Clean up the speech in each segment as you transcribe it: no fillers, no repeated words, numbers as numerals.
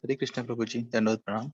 हरे कृष्ण प्रभु जी, दंडवत प्रणाम।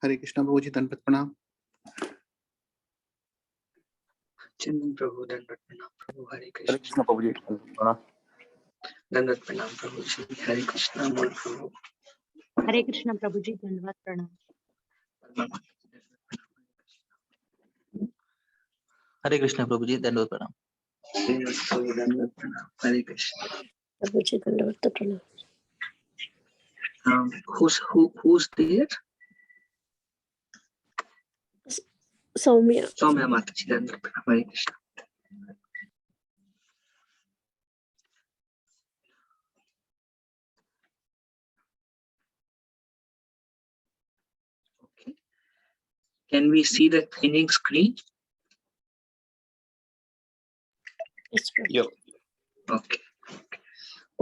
हरे कृष्णा प्रभु जी, दंडवत प्रणाम। चंदन प्रभु, दंडवत प्रणाम प्रभु। हरे कृष्ण प्रभु जी, प्रणाम। दंडवत प्रणाम प्रभु जी। हरे कृष्णा मूल प्रभु। हरे कृष्ण प्रभु जी, धन्यवाद प्रणाम। हरे कृष्ण प्रभु जी, दंडवत प्रणाम। दंडवत प्रणाम। हरे कृष्ण प्रभु जी, दंडवत प्रणाम। who's there? सौम्या। सौम्या माता जी, दंडवत प्रणाम। हरे Krishna. Okay. Can we see the training screen? Yes, Prabhu. Yo. Okay.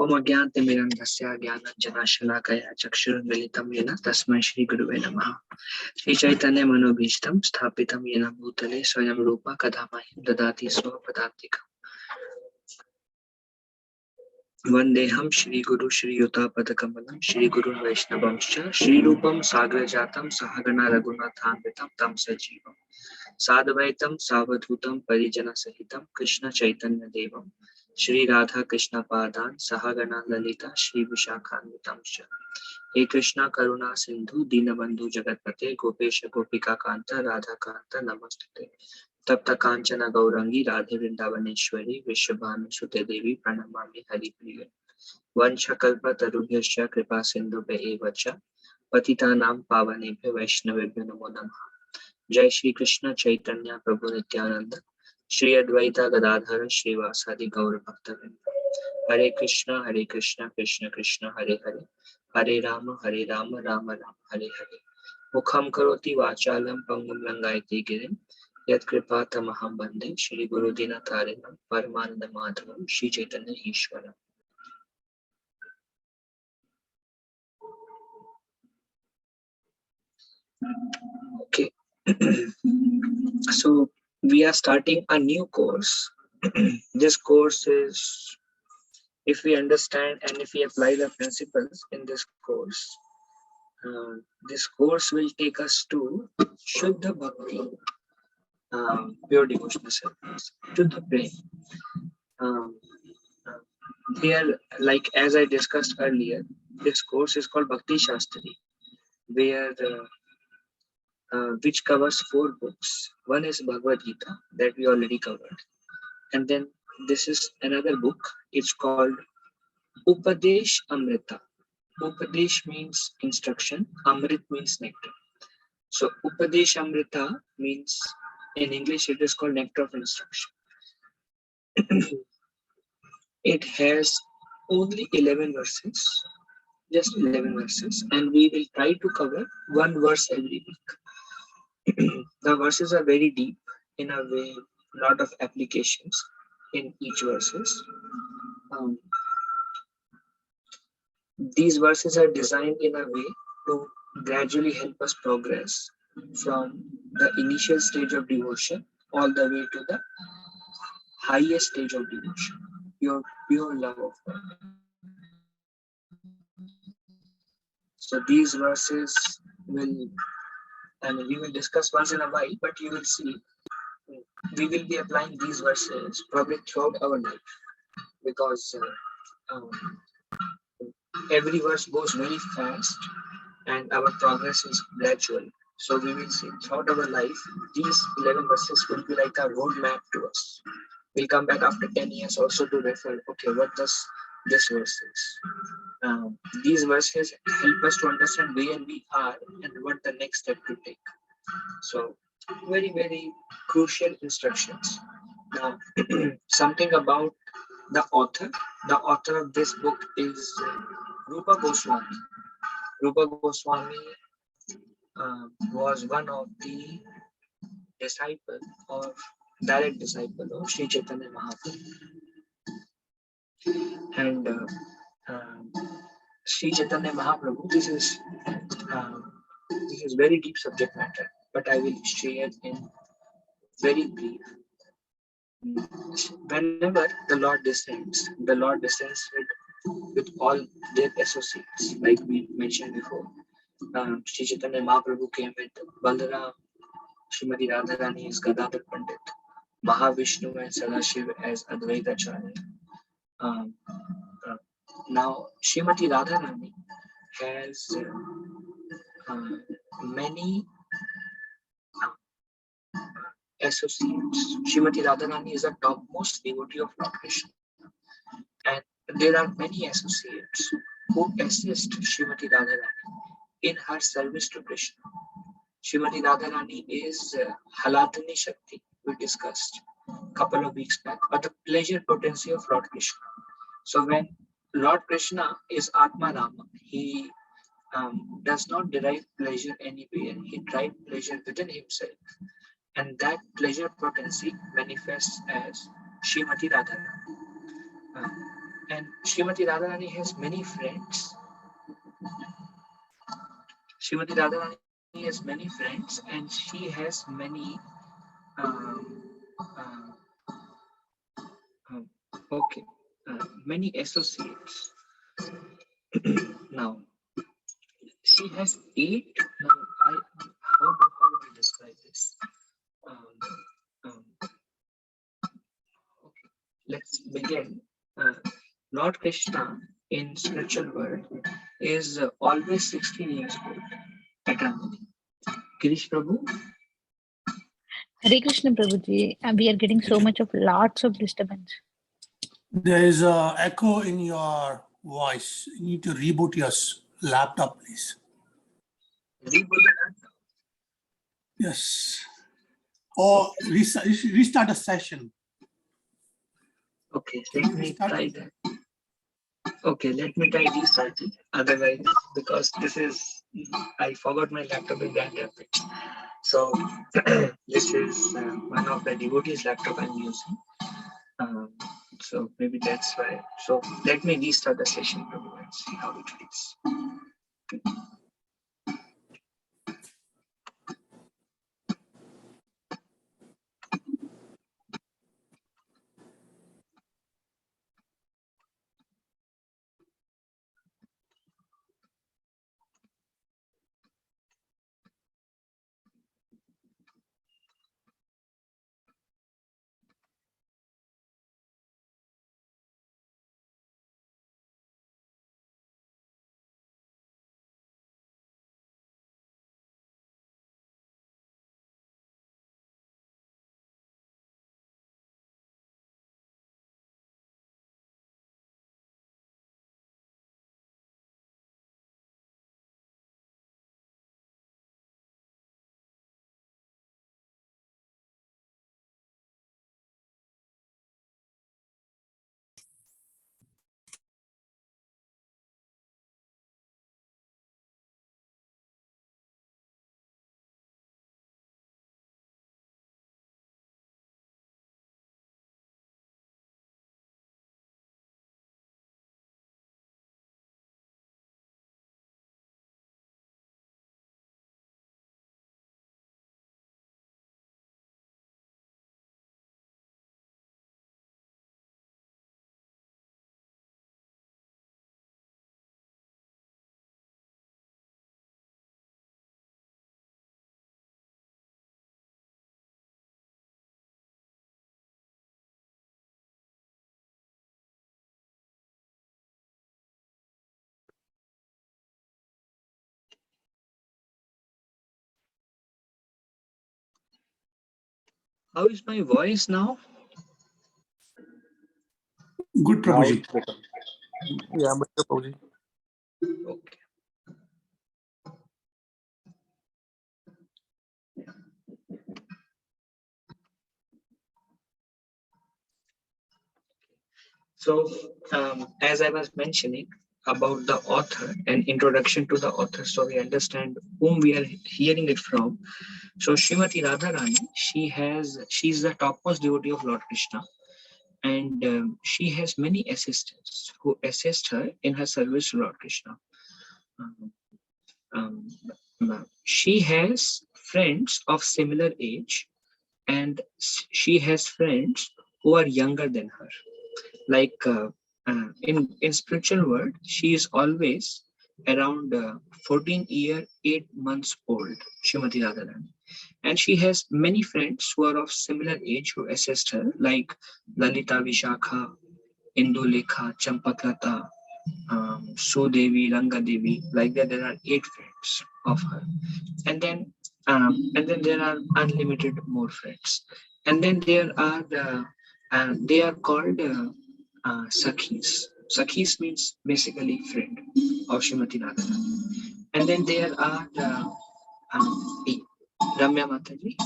ओम अज्ञानतिमिरन्धस्य ज्ञानाञ्जनशलाकया चक्षुरुन्मीलितं येन तस्मै श्रीगुरुवे नमः। श्रीचैतन्यमनोभीष्टं स्थापितं येन भूतले स्वयं रूप कदा मह्यं ददाति स्वपदान्तिकम्। वन्देऽहं श्रीगुरु श्रीयुतापदकमलं श्रीगुरुं वैष्णवंश्च श्रीरूपं साग्रजातं सहगणा रघुनाथान्वितं तं सजीवं साद्वैतं सावधूतं परिजनसहितं कृष्णचैतन्यदेवं श्रीराधाकृष्णपादान् सहगणा ललिता श्रीविशाखान्वितं च। हे कृष्णा करुणा सिन्धु दीनबन्धु जगत्पते गोपेश गोपिकान्त राधाकान्त नमस्तुते। तप्त कांचन गौरंगी राधे वृंदावनेश्वरी विश्वभानुसुते देवी प्रणमामि हरिप्रिये। वंशकल्पतरुभ्यश्च कृपा सिन्धुभ्य च पतितानां पावनेभ्यो वैष्णवेभ्यो नमो नमः। जय श्री कृष्ण चैतन्य प्रभु नित्यानंद श्री अद्वैत गदाधर श्रीवासादि गौर भक्तवृंद। हरे कृष्ण कृष्ण कृष्ण हरे हरे, हरे राम राम राम हरे हरे। मुखं करोति वाचालं पंगुं लंघयति गिरिं यत्कृपातमहं वन्दे Shri गुरुदीनतारिणं परमानन्दमाधवं Shri Chaitanya ईश्वरम्। Okay. So we are starting a new course. This course is, if we understand and if we apply the principles in this course will take us to Shuddha Bhakti, pure devotional service, Shuddha Prem. Here, like as I discussed earlier, this course is called Bhakti Shastri, where which covers 4 books. One is Bhagavad Gita that we already covered, and then this is another book. It's called Upadesh Amrita. Upadesh means instruction, Amrit means nectar. So Upadesh Amrita means, in English it is called nectar of instruction. It has only 11 verses, just 11 verses, and we will try to cover one verse every week. The verses are very deep, in a way, lot of applications in each verses. These verses are designed in a way to gradually help us progress from the initial stage of devotion all the way to the highest stage of devotion, pure love of God. So these verses will, we will discuss once in a while, but you will see we will be applying these verses probably throughout our life, because every verse goes very fast and our progress is gradual. So we will see throughout our life, these 11 verses will be like a roadmap to us. We'll come back after 10 years also to refer, okay, what does this verse is? These verses help us to understand where we are and what the next step to take. So very, very crucial instructions. Now, something about the author. The author of this book is Rupa Goswami. Rupa Goswami was one of the disciple or direct disciple of Sri Chaitanya Mahaprabhu. And Sri Chaitanya Mahaprabhu, this is very deep subject matter, but I will share in very brief. Whenever the Lord descends with all their associates, like we mentioned before. Sri Chaitanya Mahaprabhu came with Balaram, Srimati Radharani as Gadadhar Pandit, Mahavishnu and Sadashiv as Advaita Acharya. Now, Srimati Radharani has many associates. Srimati Radharani is the topmost devotee of Lord Krishna. And there are many associates who assist Srimati Radharani in her service to Krishna. Srimati Radharani is Halatani Shakti, we discussed a couple of weeks back, but the pleasure potency of Lord Krishna. So when Lord Krishna is Atma Rama, he does not derive pleasure anywhere. He derives pleasure within himself. And that pleasure potency manifests as Srimati Radharani. And Srimati Radharani has many friends. Srimati Radharani has many friends, and she has many many associates. Now she has 8. Now how do I describe this? Okay, let's begin. Lord Krishna in spiritual world is always 16 years old eternally. Girish Prabhu. Hare Krishna Prabhuji, we are getting so much of lots of disturbance. There is a echo in your voice. You need to reboot your laptop, please. Reboot the laptop. Yes. Or restart a session. Okay, let me try that. Okay, let me try restarting. Otherwise, because this is, I forgot my laptop in Grand Rapids. So this is one of the devotees' laptop I'm using. So maybe that's why. So let me restart the session and see how it is. How is my voice now? Good, Prabhuji. Yeah, better, Prabhuji. Okay. So, as I was mentioning about the author and introduction to the author, so we understand whom we are hearing it from. So, Srimati Radharani, she's the topmost devotee of Lord Krishna, and she has many assistants who assist her in her service to Lord Krishna. Um, she has friends of similar age, and she has friends who are younger than her. Like in spiritual world, she is always around 14 year 8 months old, Srimati Radharani, and she has many friends who are of similar age who assist her, like Lalita, Vishakha, Indulekha, Champaklata, Sudevi, Rangadevi. Like that, there are 8 friends of her, and then there are unlimited more friends, and then there are they are called Sakhis. Sakhis means basically friend of Srimati Radharani. And then there are Ramya Mataji.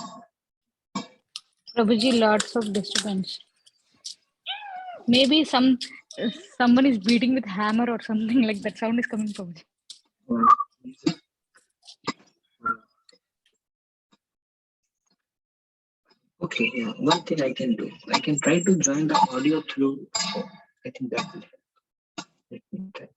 Prabhuji, lots of disturbance. Maybe someone is beating with hammer or something like that. Sound is coming, Prabhuji. Okay, yeah. One thing I can do, I can try to join the audio through phone. I think that will help. Let me try.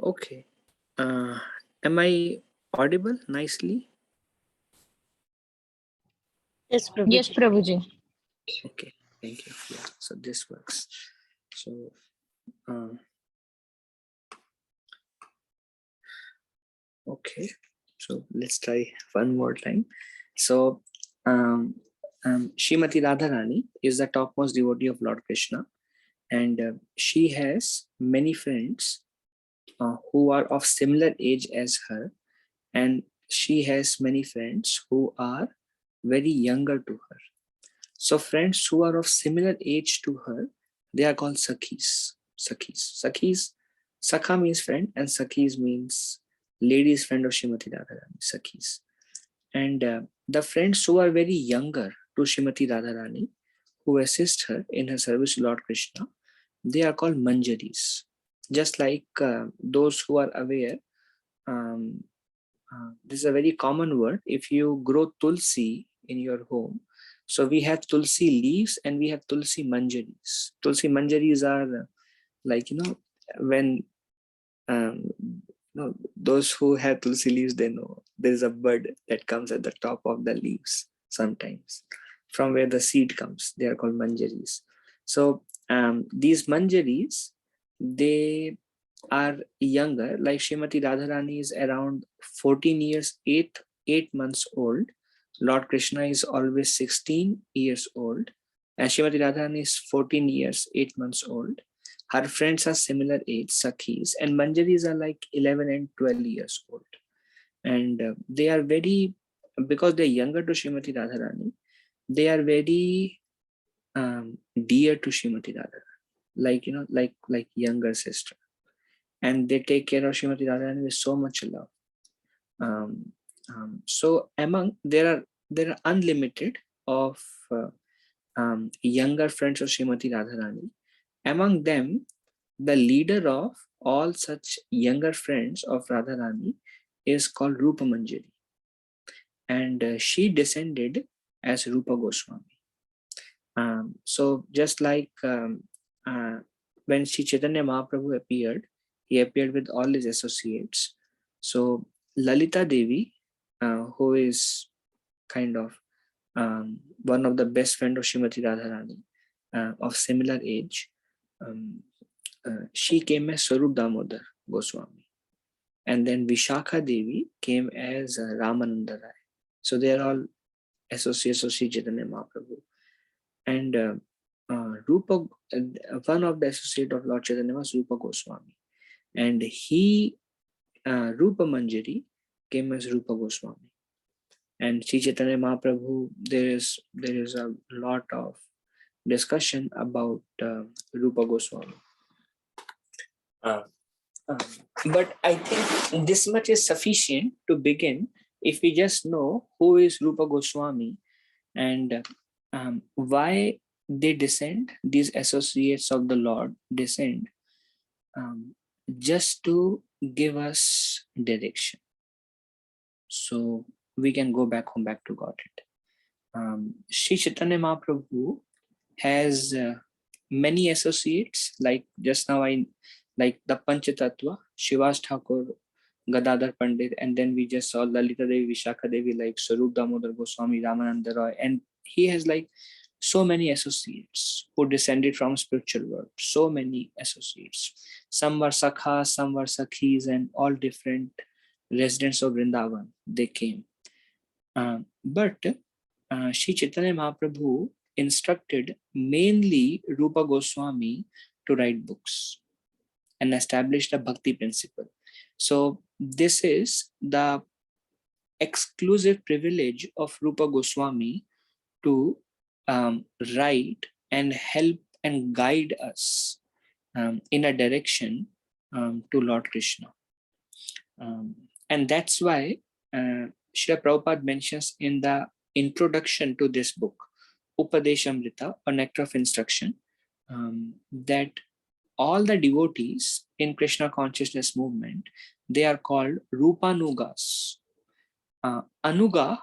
Okay. Am I audible nicely? Yes, Yes, Prabhuji. Prabhuji. Okay, thank you. Yeah, so this works. So, okay, so let's try one more time. So, Srimati Radharani is the topmost devotee of Lord Krishna, and she has many friends who are of similar age as her, and she has many friends who are very younger to her. So friends who are of similar age to her, they are called Sakhis. Sakhis. Sakha means friend, and Sakhis means ladies friend of Srimati Radharani. Sakhis. And the friends who are very younger to Srimati Radharani, who assist her in her service to Lord Krishna, they are called Manjaris. Just like those who are aware, um, this is a very common word. If you grow tulsi in your home, so we have tulsi leaves and we have tulsi manjaris. Tulsi manjaris are like, when those who have tulsi leaves, they know there is a bud that comes at the top of the leaves sometimes, from where the seed comes. They are called manjaris. So these manjaris, they are younger. Like Srimati Radharani is around 14 years, 8 months old. Lord Krishna is always 16 years old. And Srimati Radharani is 14 years, 8 months old. Her friends are similar age, Sakhis, and Manjaris are like 11 and 12 years old. And they are very, because they're younger to Srimati Radharani, they are very dear to Srimati Radharani, like, like younger sister. And they take care of Srimati Radharani with so much love. So among there are unlimited of younger friends of Srimati Radharani. Among them, the leader of all such younger friends of Radharani is called Rupa Manjari, and she descended as Rupa Goswami. So just like when Sri Chaitanya Mahaprabhu appeared, he appeared with all his associates. So Lalita Devi, who is kind of one of the best friend of Srimati Radharani, of similar age, she came as Swarup Damodar Goswami. And then Vishakha Devi came as Ramananda Rai. So they are all associates of Sri Chaitanya Mahaprabhu. And Rupa, one of the associate of Lord Chaitanya was Rupa Goswami. And he, Rupa Manjari, came as Rupa Goswami. And Sri Chaitanya Mahaprabhu, there is a lot of discussion about Rupa Goswami. But I think this much is sufficient to begin if we just know who is Rupa Goswami and why they descend, these associates of the Lord descend just to give us direction. So we can go back home, back to Godhead. Sri Chaitanya Mahaprabhu has many associates, like just now like the Panchatattva, Shivas Thakur, Gadadhar Pandit, and then we just saw Lalita Devi, Vishakha Devi, like Swarup Damodar Goswami, Ramananda Roy, and he has like so many associates who descended from spiritual world, so many associates. Some were Sakhas, some were Sakhis, and all different residents of Vrindavan, they came. But Sri Chaitanya Mahaprabhu instructed mainly Rupa Goswami to write books and established a bhakti principle. So this is the exclusive privilege of Rupa Goswami to write and help and guide us in a direction to Lord Krishna. And that's why Srila Prabhupada mentions in the introduction to this book, Upadeshamrita, or Nectar of Instruction, that all the devotees in Krishna consciousness movement, they are called Rupanugas. Anuga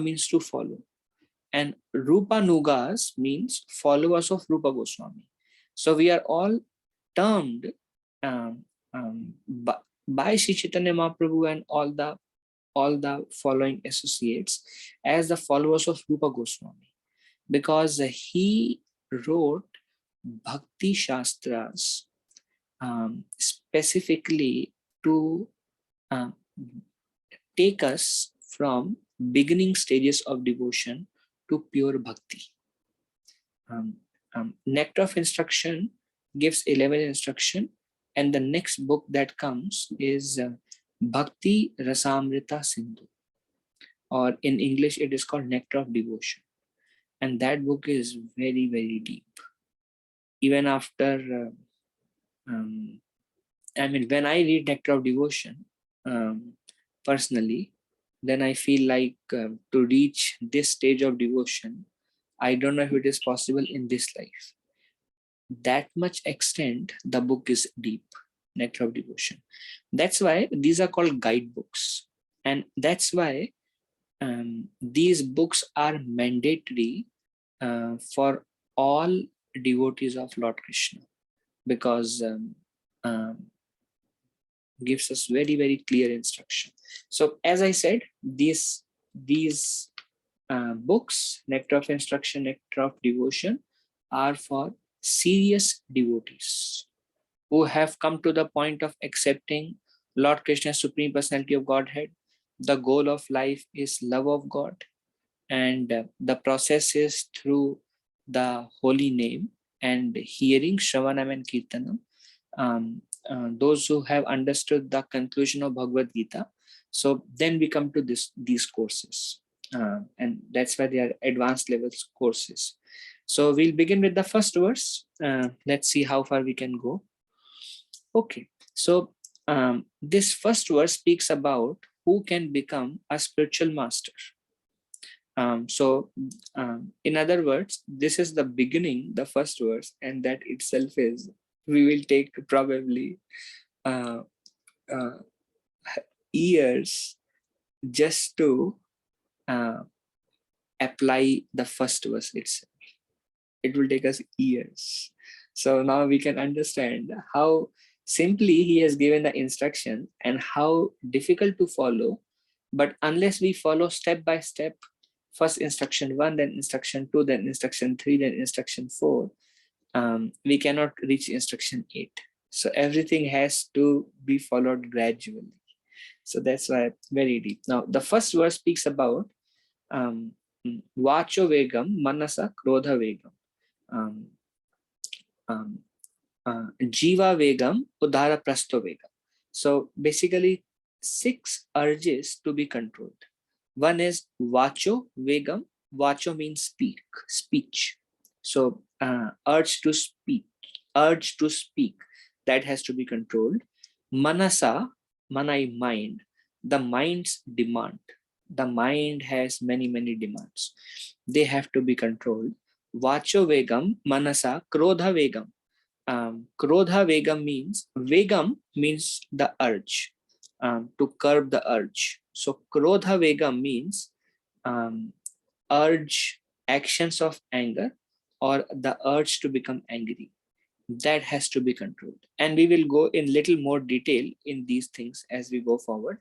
means to follow, and Rupanugas means followers of Rupa Goswami. So we are all termed by Sri Chaitanya Mahaprabhu and all the following associates as the followers of Rupa Goswami, because he wrote Bhakti Shastras specifically to take us from beginning stages of devotion to pure bhakti. Nectar of Instruction gives 11 instruction, and the next book that comes is Bhakti Rasamrita Sindhu, or in English it is called Nectar of Devotion, and that book is very, very deep. Even after when I read Nectar of Devotion personally, then I feel like to reach this stage of devotion, I don't know if it is possible in this life. That much extent, the book is deep, Nectar of Devotion. That's why these are called guidebooks. And that's why these books are mandatory for all devotees of Lord Krishna, because gives us very, very clear instruction. So as I said, these books, Nectar of Instruction, Nectar of Devotion, are for serious devotees who have come to the point of accepting Lord Krishna's Supreme Personality of Godhead. The goal of life is love of God, and the process is through the holy name and hearing Shravanam and Kirtanam. Those who have understood the conclusion of Bhagavad Gita, so then we come to these courses, and that's why they are advanced levels courses. So we'll begin with the first verse. Let's see how far we can go. Okay, so this first verse speaks about who can become a spiritual master. So in other words, this is the beginning, the first verse, and that itself is, we will take probably uh, uh, years just to uh, apply the first verse itself. It will take us years. So now we can understand how simply he has given the instruction and how difficult to follow. But unless we follow step by step, first instruction 1, then instruction 2, then instruction 3, then instruction 4, we cannot reach instruction 8. So everything has to be followed gradually. So that's why very deep. Now the first verse speaks about Vacho Vegam, Manasa Krodha Vegam. Um, um, Jiva Vegam, Udhara Prasto Vegam. So basically 6 urges to be controlled. One is Vacho Vegam. Vacho means speech. So urge to speak, that has to be controlled. Manasa, manai mind, the mind's demand. The mind has many demands. They have to be controlled. Vacho Vegam, Manasa, Krodha Vegam. Krodha Vegam means the urge, to curb the urge. So Krodha Vegam means urge, actions of anger, or the urge to become angry. That has to be controlled. And we will go in little more detail in these things as we go forward.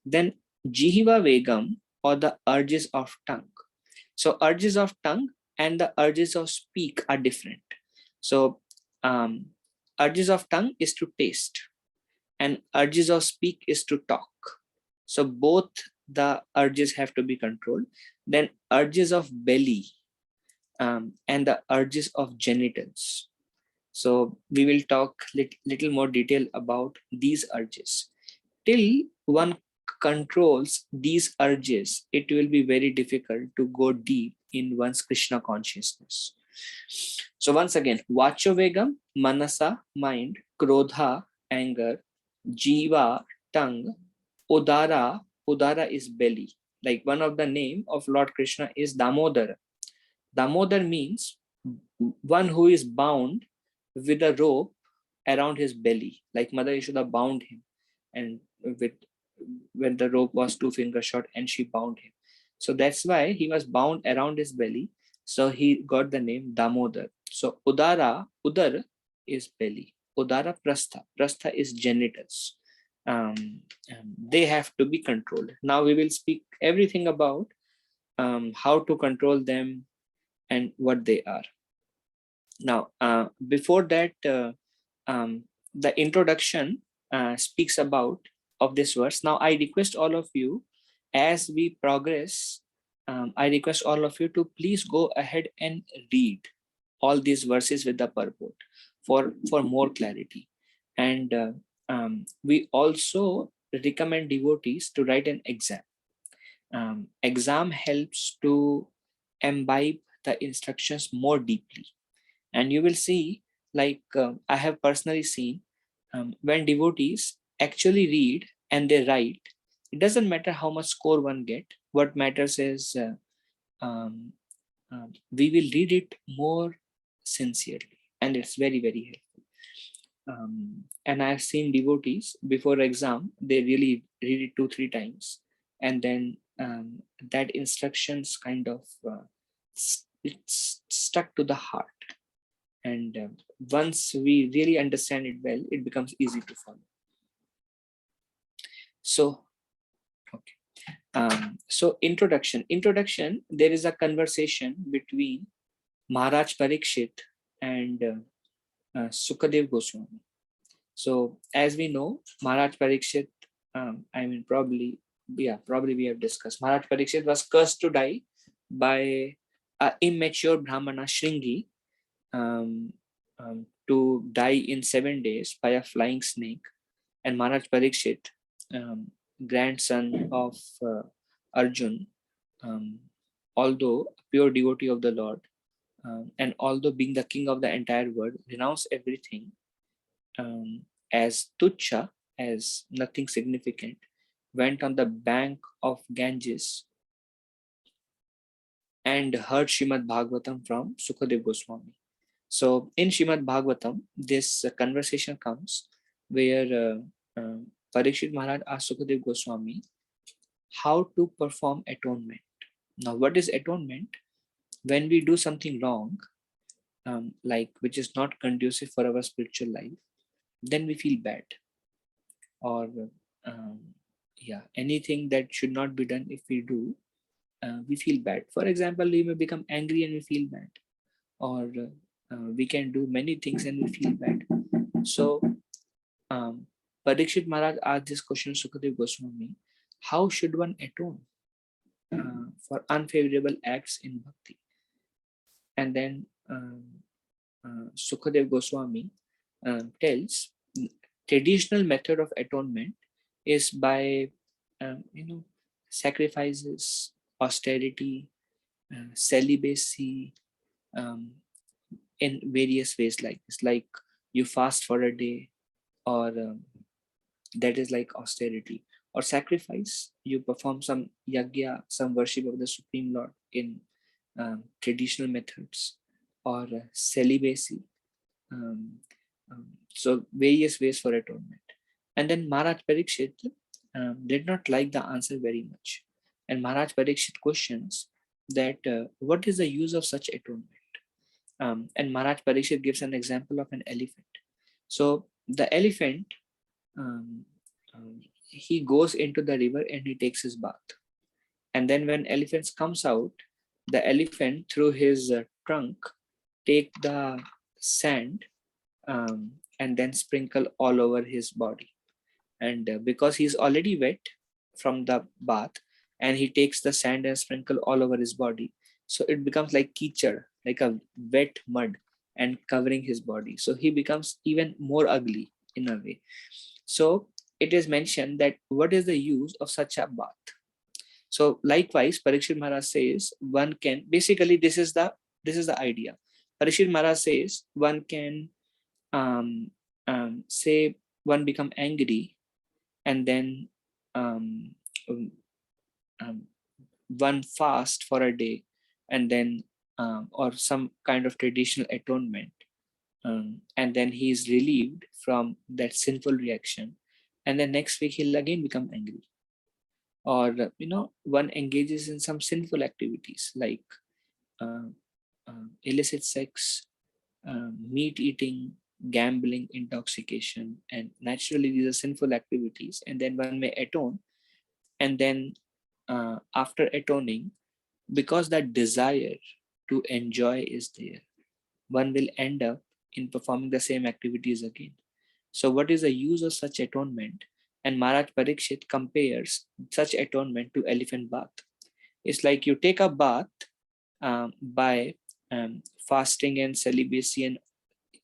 Then Jihiva Vegam, or the urges of tongue. So urges of tongue and the urges of speak are different. So urges of tongue is to taste, and urges of speak is to talk. So both the urges have to be controlled. Then urges of belly and the urges of genitals. So we will talk little more detail about these urges. Till one controls these urges, it will be very difficult to go deep in one's Krishna consciousness. So once again, Vacho Vegam, Manasa, mind, Krodha, anger, Jiva, tongue, Udara, Udara is belly. Like one of the name of Lord Krishna is Damodar. Damodar means one who is bound with a rope around his belly, like Mother Yashoda bound him, and with when the rope was 2 fingers short, and she bound him. So that's why he was bound around his belly. So he got the name Damodar. So Udar is belly. Udara Prastha is genitals. They have to be controlled. Now we will speak everything about how to control them and what they are. Now, before that, the introduction speaks about of this verse. Now, I request all of you, as we progress, I request all of you to please go ahead and read all these verses with the purport for more clarity. And we also recommend devotees to write an exam. Exam helps to imbibe the instructions more deeply. And you will see, like I have personally seen, when devotees actually read and they write, it doesn't matter how much score one get. What matters is we will read it more sincerely, and it's very helpful. And I've seen devotees before exam, they really read it 2-3 times, and then that instructions kind of it's stuck to the heart. And once we really understand it well, it becomes easy to follow. So, okay. So introduction, there is a conversation between Maharaj Parikshit and Sukadev Goswami. So as we know, Maharaj Parikshit, probably we have discussed, Maharaj Parikshit was cursed to die by immature Brahmana Shringi, to die in 7 days by a flying snake. And Maharaj Parikshit, grandson of Arjun, although a pure devotee of the Lord, and although being the king of the entire world, renounced everything as tucha, as nothing significant, went on the bank of Ganges and heard Srimad Bhagavatam from Sukadev Goswami. So in Srimad Bhagavatam, this conversation comes where Parikshit Maharaj asked Sukadev Goswami how to perform atonement. Now, what is atonement? When we do something wrong, like which is not conducive for our spiritual life, then we feel bad. Or anything that should not be done, if we do, we feel bad. For example, we may become angry and we feel bad, or we can do many things and we feel bad. So Parikshit Maharaj asked this question to Sukadev Goswami: how should one atone for unfavorable acts in bhakti? And then Sukadev Goswami tells traditional method of atonement is by sacrifices, austerity, celibacy, in various ways like this. Like you fast for a day, or that is like austerity. Or sacrifice, you perform some yagya, some worship of the Supreme Lord in traditional methods. Or celibacy. So various ways for atonement. And then Maharaj Parikshit did not like the answer very much. And Maharaj Parikshit questions that what is the use of such atonement? And Maharaj Parikshit gives an example of an elephant. So the elephant, he goes into the river and he takes his bath. And then when elephant comes out, the elephant through his trunk take the sand and then sprinkle all over his body. And because he's already wet from the bath, and he takes the sand and sprinkle all over his body, so it becomes like kichad, like a wet mud, and covering his body. So he becomes even more ugly in a way. So it is mentioned that what is the use of such a bath? So likewise, Parikshit Maharaj says one can, basically this is the idea. Parikshit Maharaj says one can say one become angry, and then one fast for a day, and then or some kind of traditional atonement, and then he is relieved from that sinful reaction, and then next week he'll again become angry. Or one engages in some sinful activities like illicit sex, meat eating, gambling, intoxication, and naturally these are sinful activities, and then one may atone. And then after atoning, because that desire to enjoy is there, one will end up in performing the same activities again. So what is the use of such atonement? And Maharaj Parikshit compares such atonement to elephant bath. It's like you take a bath by fasting and celibacy and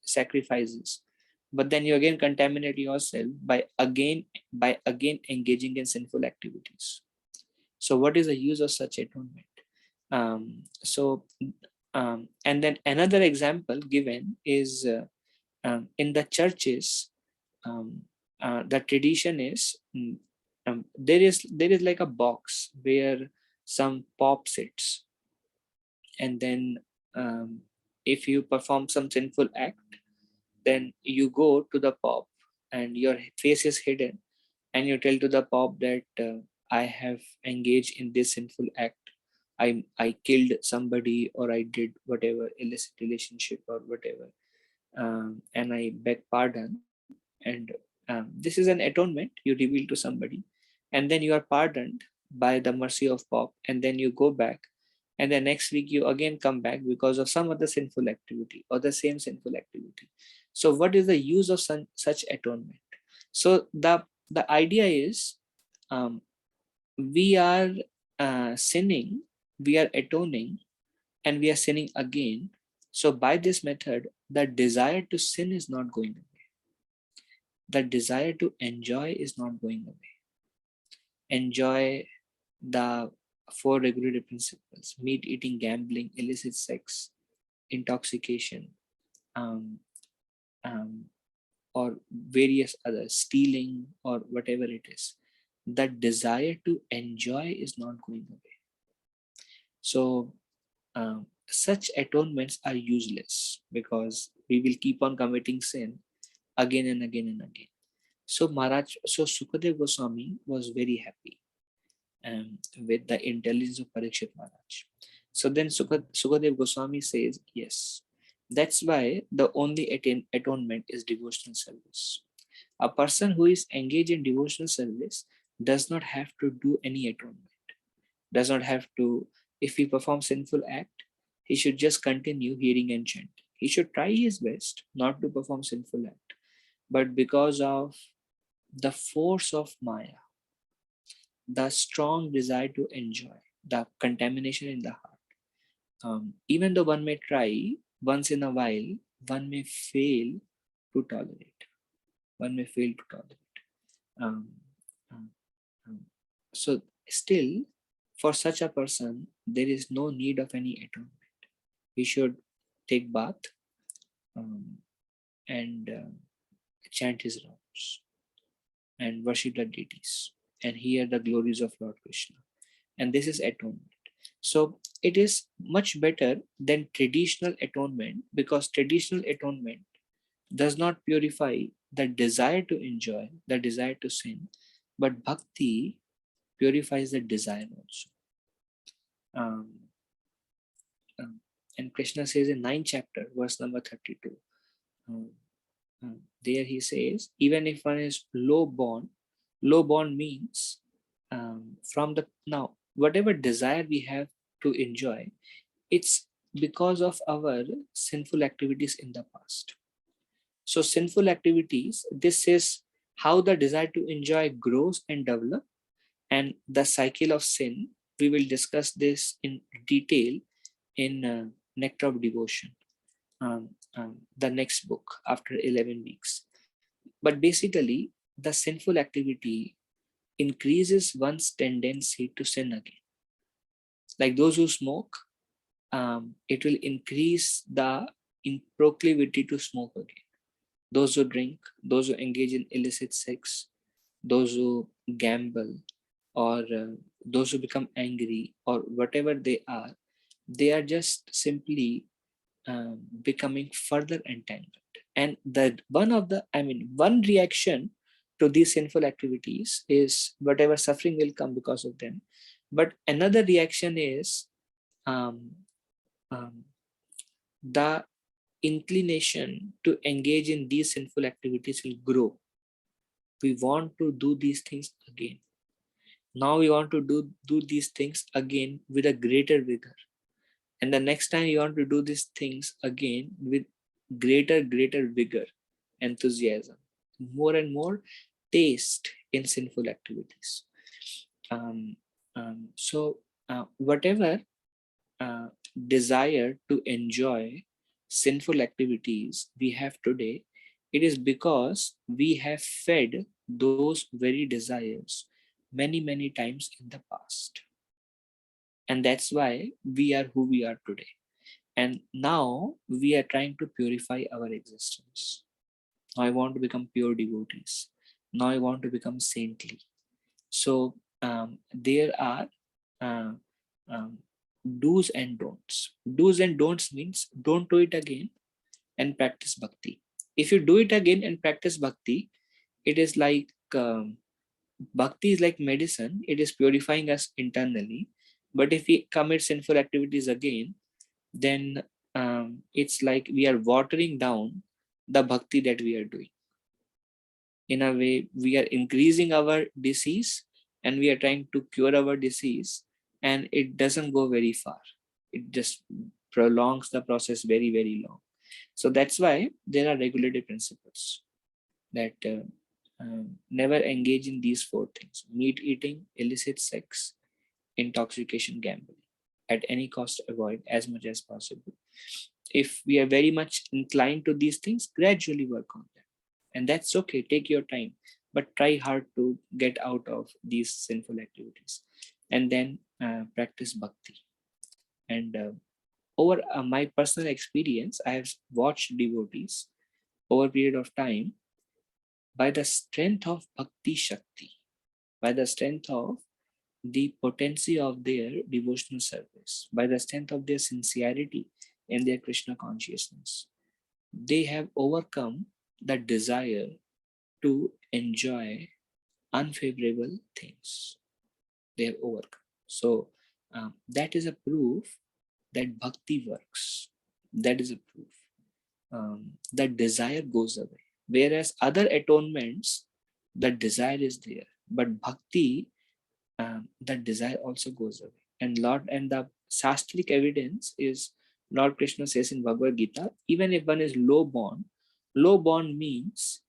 sacrifices, but then you again contaminate yourself by again engaging in sinful activities. So what is the use of such atonement? And then another example given is in the churches. The tradition is there is like a box where some pop sits, and then if you perform some sinful act, then you go to the pop and your face is hidden, and you tell to the pop that I have engaged in this sinful act. I killed somebody, or I did whatever illicit relationship or whatever, and I beg pardon. And this is an atonement you reveal to somebody, and then you are pardoned by the mercy of Pop, and then you go back, and then next week you again come back because of some other sinful activity or the same sinful activity. So what is the use of such atonement? So the idea is we are sinning, we are atoning, and we are sinning again. So by this method, the desire to sin is not going away. The desire to enjoy is not going away. Enjoy the 4 regulative principles: meat eating, gambling, illicit sex, intoxication, or various others, stealing, or whatever it is. The desire to enjoy is not going away. So such atonements are useless because we will keep on committing sin again and again and again. So Sukadev Goswami was very happy with the intelligence of Parikshit Maharaj. So then Sukadev Goswami says, yes, that's why the only atonement is devotional service. A person who is engaged in devotional service does not have to do any atonement, does not have to, if he performs sinful act, he should just continue hearing and chanting. He should try his best not to perform sinful act. But because of the force of Maya, the strong desire to enjoy, the contamination in the heart, even though one may try once in a while, one may fail to tolerate. One may fail to tolerate. Um, um, um, so still, for such a person, there is no need of any atonement. He should take bath and chant his rounds and worship the deities and hear the glories of Lord Krishna. And this is atonement. So it is much better than traditional atonement because traditional atonement does not purify the desire to enjoy, the desire to sin, but bhakti purifies the desire also. Um, and Krishna says in 9th chapter, verse number 32, there he says, even if one is low born means from the now, whatever desire we have to enjoy, it's because of our sinful activities in the past. So sinful activities, this is how the desire to enjoy grows and develop, and the cycle of sin. We will discuss this in detail in Nectar of Devotion, the next book after 11 weeks. But basically, the sinful activity increases one's tendency to sin again. Like those who smoke, it will increase the proclivity to smoke again. Those who drink, those who engage in illicit sex, those who gamble, or those who become angry, or whatever they are just simply becoming further entangled. And one reaction to these sinful activities is whatever suffering will come because of them. But another reaction is um, um, the inclination to engage in these sinful activities will grow. We want to do these things again. Now we want to do these things again with a greater vigor. And the next time you want to do these things again with greater vigor, enthusiasm, more and more taste in sinful activities. Whatever desire to enjoy sinful activities we have today, it is because we have fed those very desires many times in the past. And that's why we are who we are today. And now we are trying to purify our existence. Now I want to become pure devotees. Now I want to become saintly. So there are uh, um, do's and don'ts. Do's and don'ts means don't do it again and practice bhakti. If you do it again and practice bhakti, it is like bhakti is like medicine. It is purifying us internally. But if we commit sinful activities again, then it's like we are watering down the bhakti that we are doing. In a way, we are increasing our disease and we are trying to cure our disease, and it doesn't go very far. It just prolongs the process very long. So that's why there are regulative principles that never engage in these four things: meat eating, illicit sex, intoxication, gambling. At any cost, avoid as much as possible. If we are very much inclined to these things, gradually work on them. And that's okay, take your time, but try hard to get out of these sinful activities. And then practice bhakti. And over my personal experience, I have watched devotees over a period of time, by the strength of bhakti shakti, by the strength of the potency of their devotional service, by the strength of their sincerity in their Krishna consciousness. They have overcome the desire to enjoy unfavorable things. They have overcome. So that is a proof that bhakti works. That is a proof that desire goes away. Whereas other atonements, the desire is there, but bhakti, that desire also goes away. And the shastric evidence is Lord Krishna says in Bhagavad Gita, even if one is low born means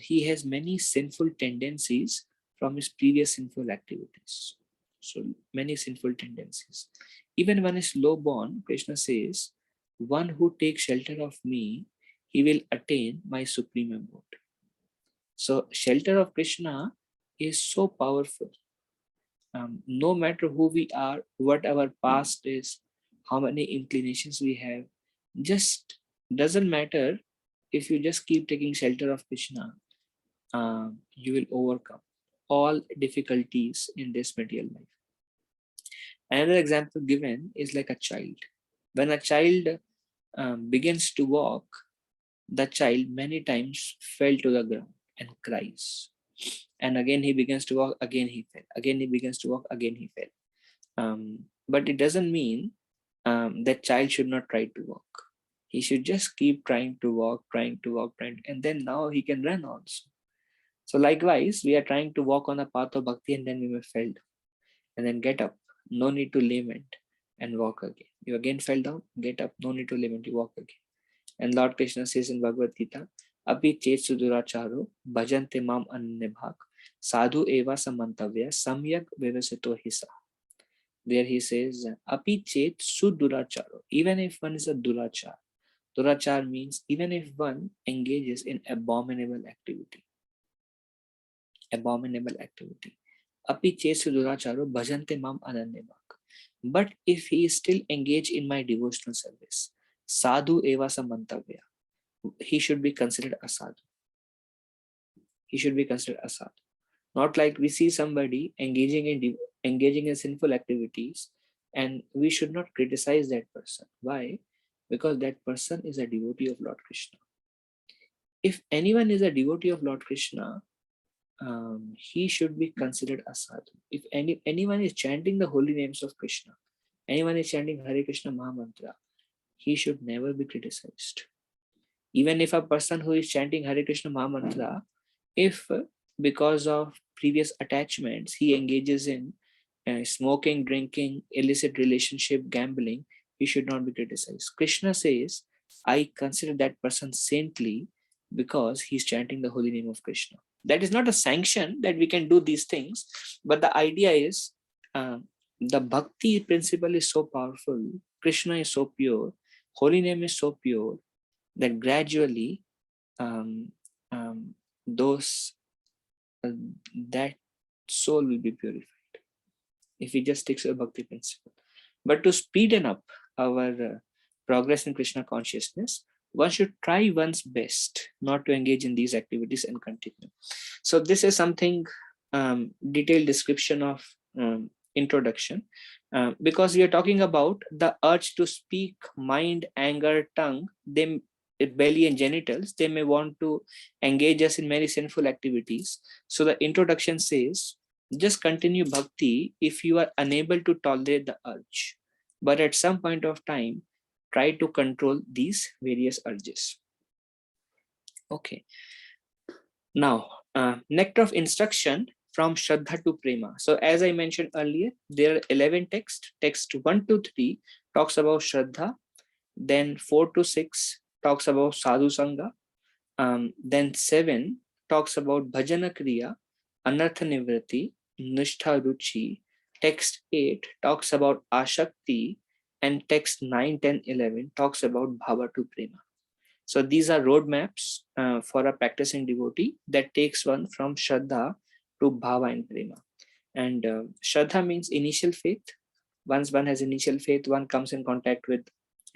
he has many sinful tendencies from his previous sinful activities. So many sinful tendencies. Even one is low born, Krishna says, one who takes shelter of me, he will attain my supreme abode. So shelter of Krishna is so powerful. No matter who we are, what our past is, how many inclinations we have, just doesn't matter. If you just keep taking shelter of Krishna, you will overcome all difficulties in this material life. Another example given is like a child. When a child begins to walk, the child many times fell to the ground and cries. And again he begins to walk, again he fell. Again he begins to walk, again he fell. But it doesn't mean that child should not try to walk. He should just keep trying to walk, and then now he can run also. So likewise, we are trying to walk on the path of bhakti and then we may fail and then get up. No need to lament and walk again. You again fell down, get up, no need to lament, you walk again. And Lord Krishna says in Bhagavad Gita, Api chet suduracharo bhajante mam annebhak sadhu eva samantavya samyak vivasito hisa. There he says, Api chet suduracharo. Even if one is a durachar. Durachar means even if one engages in abominable activity. Abominable activity. Api chesu duracharo bhajante mam ananyabhak. But if he is still engaged in my devotional service, sadhu eva samantavya, he should be considered a sadhu. He should be considered a sadhu. Not like we see somebody engaging in sinful activities, and we should not criticize that person. Why? Because that person is a devotee of Lord Krishna. If anyone is a devotee of Lord Krishna, he should be considered a sadhu. If anyone is chanting the holy names of Krishna, anyone is chanting Hare Krishna Mahamantra, he should never be criticized. Even if a person who is chanting Hare Krishna Mahamantra, if because of previous attachments he engages in smoking, drinking, illicit relationship, gambling, he should not be criticized. Krishna says, I consider that person saintly because he's chanting the holy name of Krishna. That is not a sanction that we can do these things, but the idea is the bhakti principle is so powerful, Krishna is so pure, holy name is so pure, that gradually that soul will be purified if we just stick to the bhakti principle. But to speeden up our progress in Krishna consciousness, one should try one's best not to engage in these activities and continue. So this is something detailed description of introduction, because we are talking about the urge to speak, mind, anger, tongue, belly and genitals, they may want to engage us in many sinful activities. So the introduction says, just continue bhakti if you are unable to tolerate the urge. But at some point of time, try to control these various urges. Okay. Now, nectar of instruction from Shraddha to Prema. So as I mentioned earlier, there are 11 texts. Text 1 to 3 talks about Shraddha. Then 4 to 6 talks about Sadhu Sangha. Then 7 talks about Bhajana Kriya, Anartha Nivrati, Nishtha Ruchi. Text 8 talks about Ashakti. And text 9, 10, 11 talks about Bhava to Prema. So these are roadmaps for a practicing devotee that takes one from Shraddha to Bhava and Prema. And Shraddha means initial faith. Once one has initial faith, one comes in contact with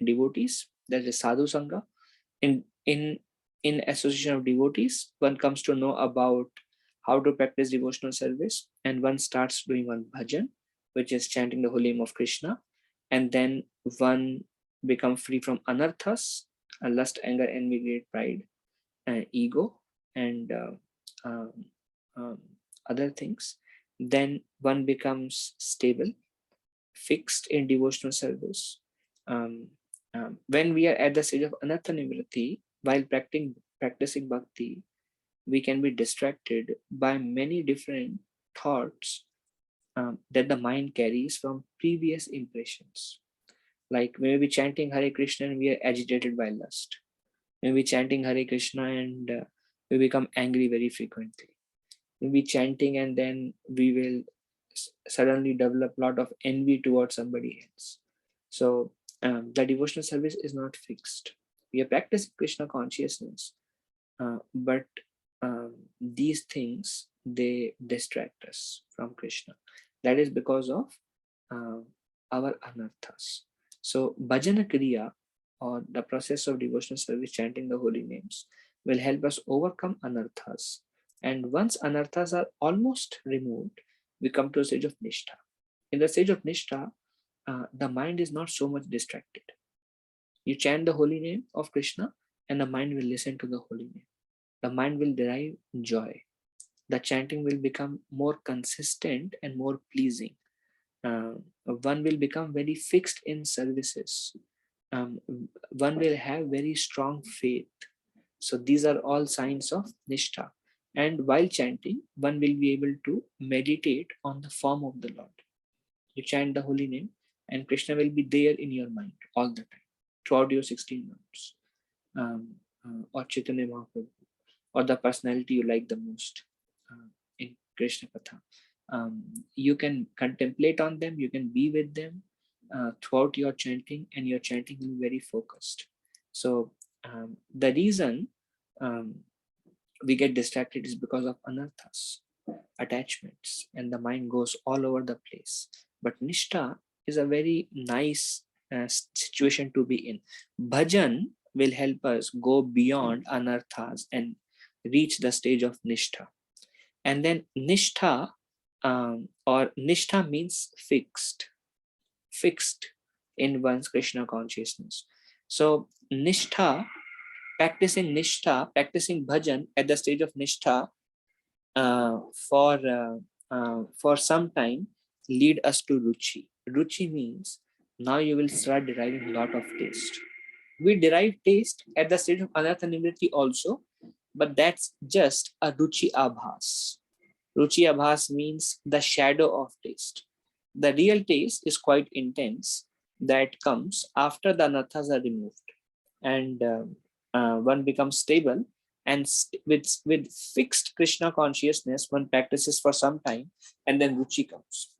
devotees. That is Sadhu Sangha. In association of devotees, one comes to know about how to practice devotional service. And one starts doing one bhajan, which is chanting the holy name of Krishna. And then one become free from anarthas, lust, anger, envy, greed, pride, ego, and um, um, other things. Then one becomes stable, fixed in devotional service. When we are at the stage of anartha nivritti, while practicing bhakti, we can be distracted by many different thoughts that the mind carries from previous impressions. Like maybe chanting Hare Krishna and we are agitated by lust. Maybe chanting Hare Krishna and we become angry very frequently. Maybe chanting and then we will suddenly develop a lot of envy towards somebody else. So the devotional service is not fixed. We are practicing Krishna consciousness, but these things, they distract us from Krishna. That is because of our anarthas. So bhajana kriya, or the process of devotional service, chanting the holy names, will help us overcome anarthas. And once anarthas are almost removed, we come to a stage of nishtha. In the stage of nishtha, the mind is not so much distracted. You chant the holy name of Krishna and the mind will listen to the holy name. The mind will derive joy. The chanting will become more consistent and more pleasing. One will become very fixed in services. One will have very strong faith. So these are all signs of nishtha. And while chanting, one will be able to meditate on the form of the Lord. You chant the holy name and Krishna will be there in your mind all the time, throughout your 16 months. Or Chaitanya Mahaprabhu, or the personality you like the most in Krishna Katha. You can contemplate on them, you can be with them throughout your chanting, and your chanting will be very focused. So the reason we get distracted is because of anarthas, attachments, and the mind goes all over the place. But nishtha is a very nice situation to be in. Bhajan will help us go beyond anarthas and reach the stage of nishtha. And then nishtha, or nishtha means fixed in one's Krishna consciousness. So nishtha, practicing bhajan at the stage of nishtha for some time lead us to ruchi. Ruchi means now you will start deriving a lot of taste. We derive taste at the stage of anartha nivritti also, but that's just a ruchi abhas. Ruchi abhas means the shadow of taste. The real taste is quite intense, that comes after the anarthas are removed and one becomes stable, and with fixed Krishna consciousness one practices for some time, and then ruchi comes.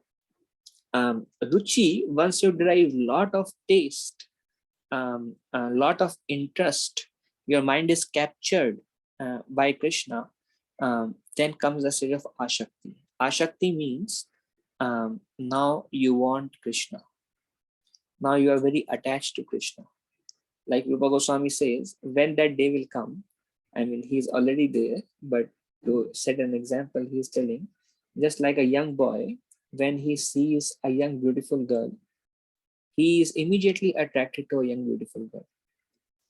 Ruchi, once you derive lot of taste, a lot of interest, your mind is captured by Krishna, then comes the stage of ashakti. Ashakti means now you want Krishna. Now you are very attached to Krishna. Like Rupa Goswami says, when that day will come, I mean, he's already there, but to set an example, he's telling, just like a young boy, when he sees a young beautiful girl, he is immediately attracted to a young beautiful girl.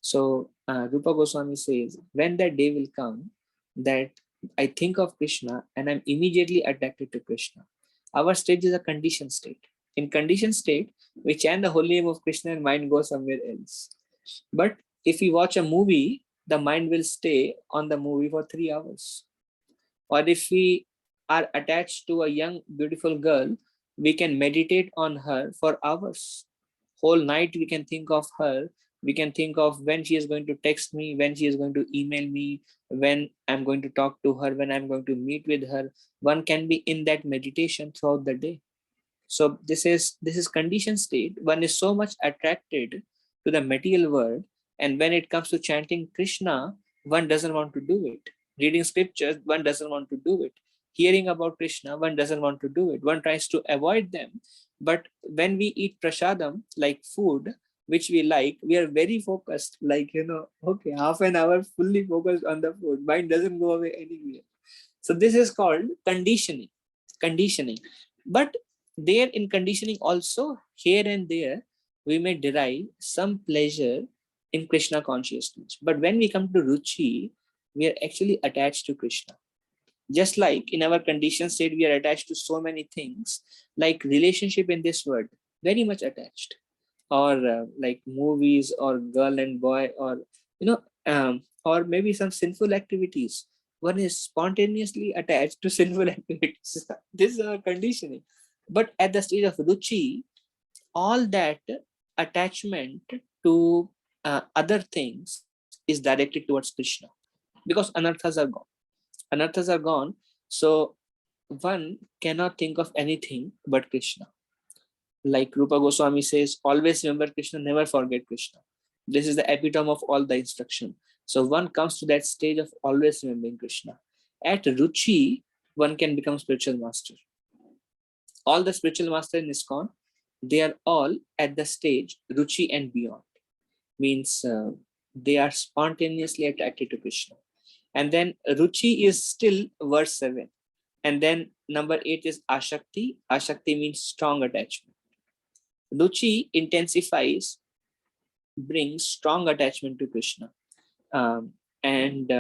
So Rupa Goswami says, when that day will come, that I think of Krishna and I'm immediately attracted to Krishna. Our stage is a conditioned state. In conditioned state, we chant the holy name of Krishna and mind goes somewhere else. But if we watch a movie, the mind will stay on the movie for 3 hours. Or if we are attached to a young, beautiful girl, we can meditate on her for hours. Whole night we can think of her. We can think of when she is going to text me, when she is going to email me, when I'm going to talk to her, when I'm going to meet with her. One can be in that meditation throughout the day. So this is conditioned state. One is so much attracted to the material world, and when it comes to chanting Krishna, one doesn't want to do it. Reading scriptures, one doesn't want to do it. Hearing about Krishna, one doesn't want to do it. One tries to avoid them. But when we eat prasadam, like food, which we like, we are very focused, like, okay, half an hour fully focused on the food. Mind doesn't go away anywhere. So this is called conditioning. Conditioning. But there in conditioning also, here and there, we may derive some pleasure in Krishna consciousness. But when we come to Ruchi, we are actually attached to Krishna. Just like in our conditioned state, we are attached to so many things, like relationship in this world, very much attached, or like movies, or girl and boy, or or maybe some sinful activities. One is spontaneously attached to sinful activities. This is our conditioning. But at the stage of ruchi, all that attachment to other things is directed towards Krishna, because anarthas are gone. Anarthas are gone, so one cannot think of anything but Krishna. Like Rupa Goswami says, always remember Krishna, never forget Krishna. This is the epitome of all the instruction. So one comes to that stage of always remembering Krishna. At Ruchi, one can become spiritual master. All the spiritual master in ISKCON, they are all at the stage Ruchi and beyond. Means they are spontaneously attracted to Krishna. And then Ruchi is still verse 7. And then number 8 is Ashakti. Ashakti means strong attachment. Ruchi intensifies, brings strong attachment to Krishna. And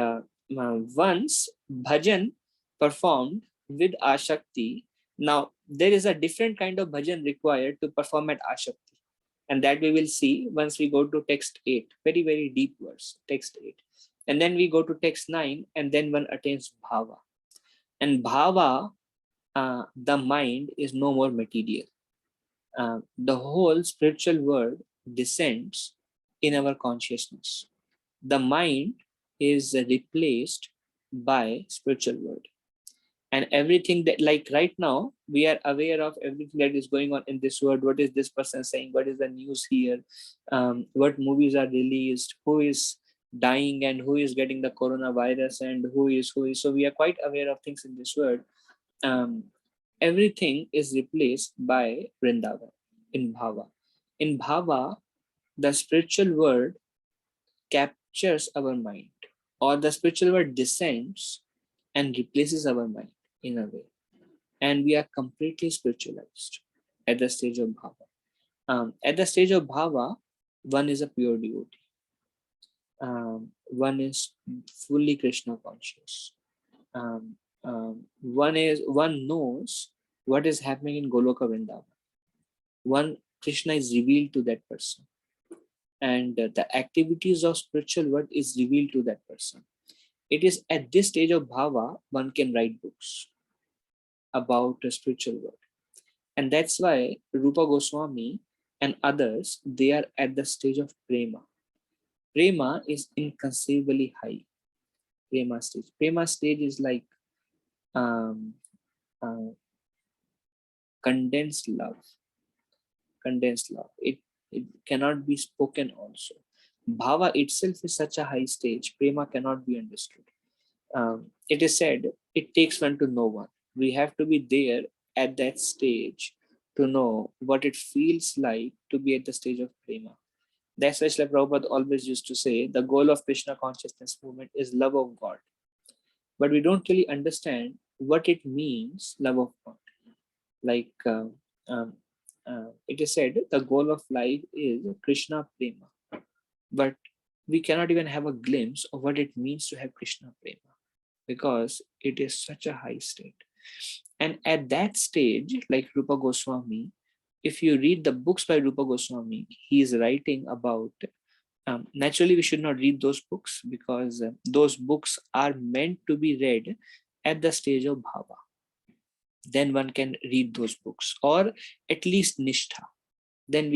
once bhajan performed with Ashakti, now there is a different kind of bhajan required to perform at Ashakti. And that we will see once we go to text 8, very, very deep verse, text 8. And then we go to text 9, and then one attains bhava. And bhava, the mind is no more material. The whole spiritual world descends in our consciousness. The mind is replaced by spiritual world. And everything that, like right now, we are aware of everything that is going on in this world. What is this person saying? What is the news here? What movies are released? Who is dying and who is getting the coronavirus, and who is. So we are quite aware of things in this world. Everything is replaced by Vrindavan in Bhava. In Bhava, the spiritual world captures our mind, or the spiritual world descends and replaces our mind in a way. And we are completely spiritualized at the stage of Bhava. At the stage of Bhava, one is a pure devotee. One is fully Krishna conscious. One knows what is happening in Goloka Vrindavan. Krishna is revealed to that person, and the activities of spiritual world is revealed to that person. It is at this stage of bhava one can write books about the spiritual world. And that's why Rupa Goswami and others, they are at the stage of prema. Prema is inconceivably high. Prema stage is like condensed love. It cannot be spoken also. Bhava itself is such a high stage. Prema cannot be understood. It is said, it takes one to know one. We have to be there at that stage to know what it feels like to be at the stage of prema. That's why Srila Prabhupada always used to say, the goal of Krishna consciousness movement is love of God. But we don't really understand what it means, love of God. Like it is said, the goal of life is Krishna prema. But we cannot even have a glimpse of what it means to have Krishna prema, because it is such a high state. And at that stage, like Rupa Goswami, if you read the books by Rupa Goswami, he is writing about, naturally we should not read those books, because those books are meant to be read at the stage of bhava. Then one can read those books, or at least nishtha. Then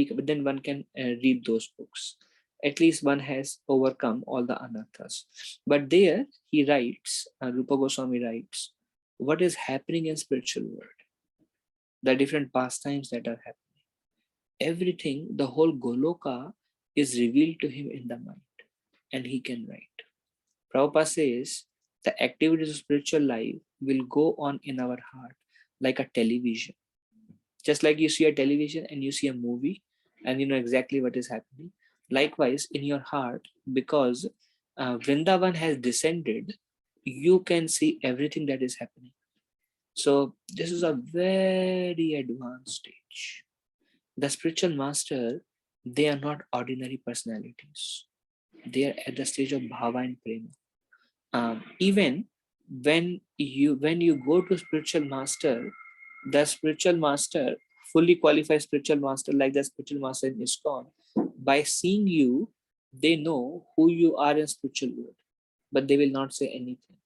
one can read those books. At least one has overcome all the anarthas. But there he writes, Rupa Goswami writes, what is happening in spiritual world, the different pastimes that are happening, everything, the whole Goloka is revealed to him in the mind, and he can write. Prabhupada says the activities of spiritual life will go on in our heart like a television. Just like you see a television and you see a movie and you know exactly what is happening. Likewise, in your heart, because Vrindavan has descended you can see everything that is happening. So this is a very advanced stage. The spiritual master, they are not ordinary personalities. They are at the stage of bhava and prema. Even when you go to spiritual master, the spiritual master, fully qualified spiritual master like the spiritual master in ISKCON, by seeing you, they know who you are in spiritual world, but they will not say anything.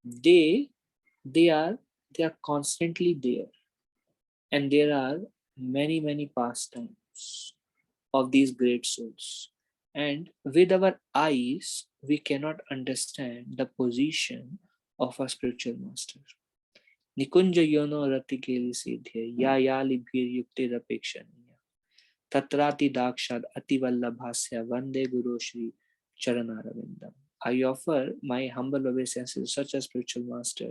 They they are they are constantly there, and there are many pastimes of these great souls. And with our eyes, we cannot understand the position of a spiritual master. Nikunja yono rati keli siddhya ya yali bhir yukte rapekshaniya tatrati dakshad ativallabhasya vande guru shri charanaravindam. I offer my humble obeisances to such a spiritual master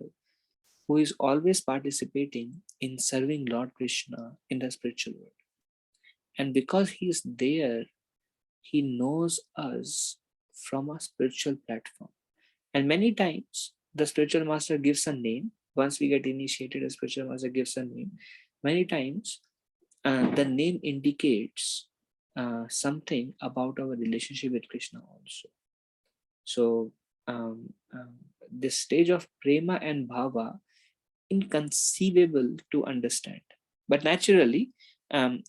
who is always participating in serving Lord Krishna in the spiritual world. And because he is there, he knows us from a spiritual platform. And many times the spiritual master gives a name. Once we get initiated, a spiritual master gives a name. Many times the name indicates something about our relationship with Krishna also. So this stage of prema and bhava, inconceivable to understand. But naturally,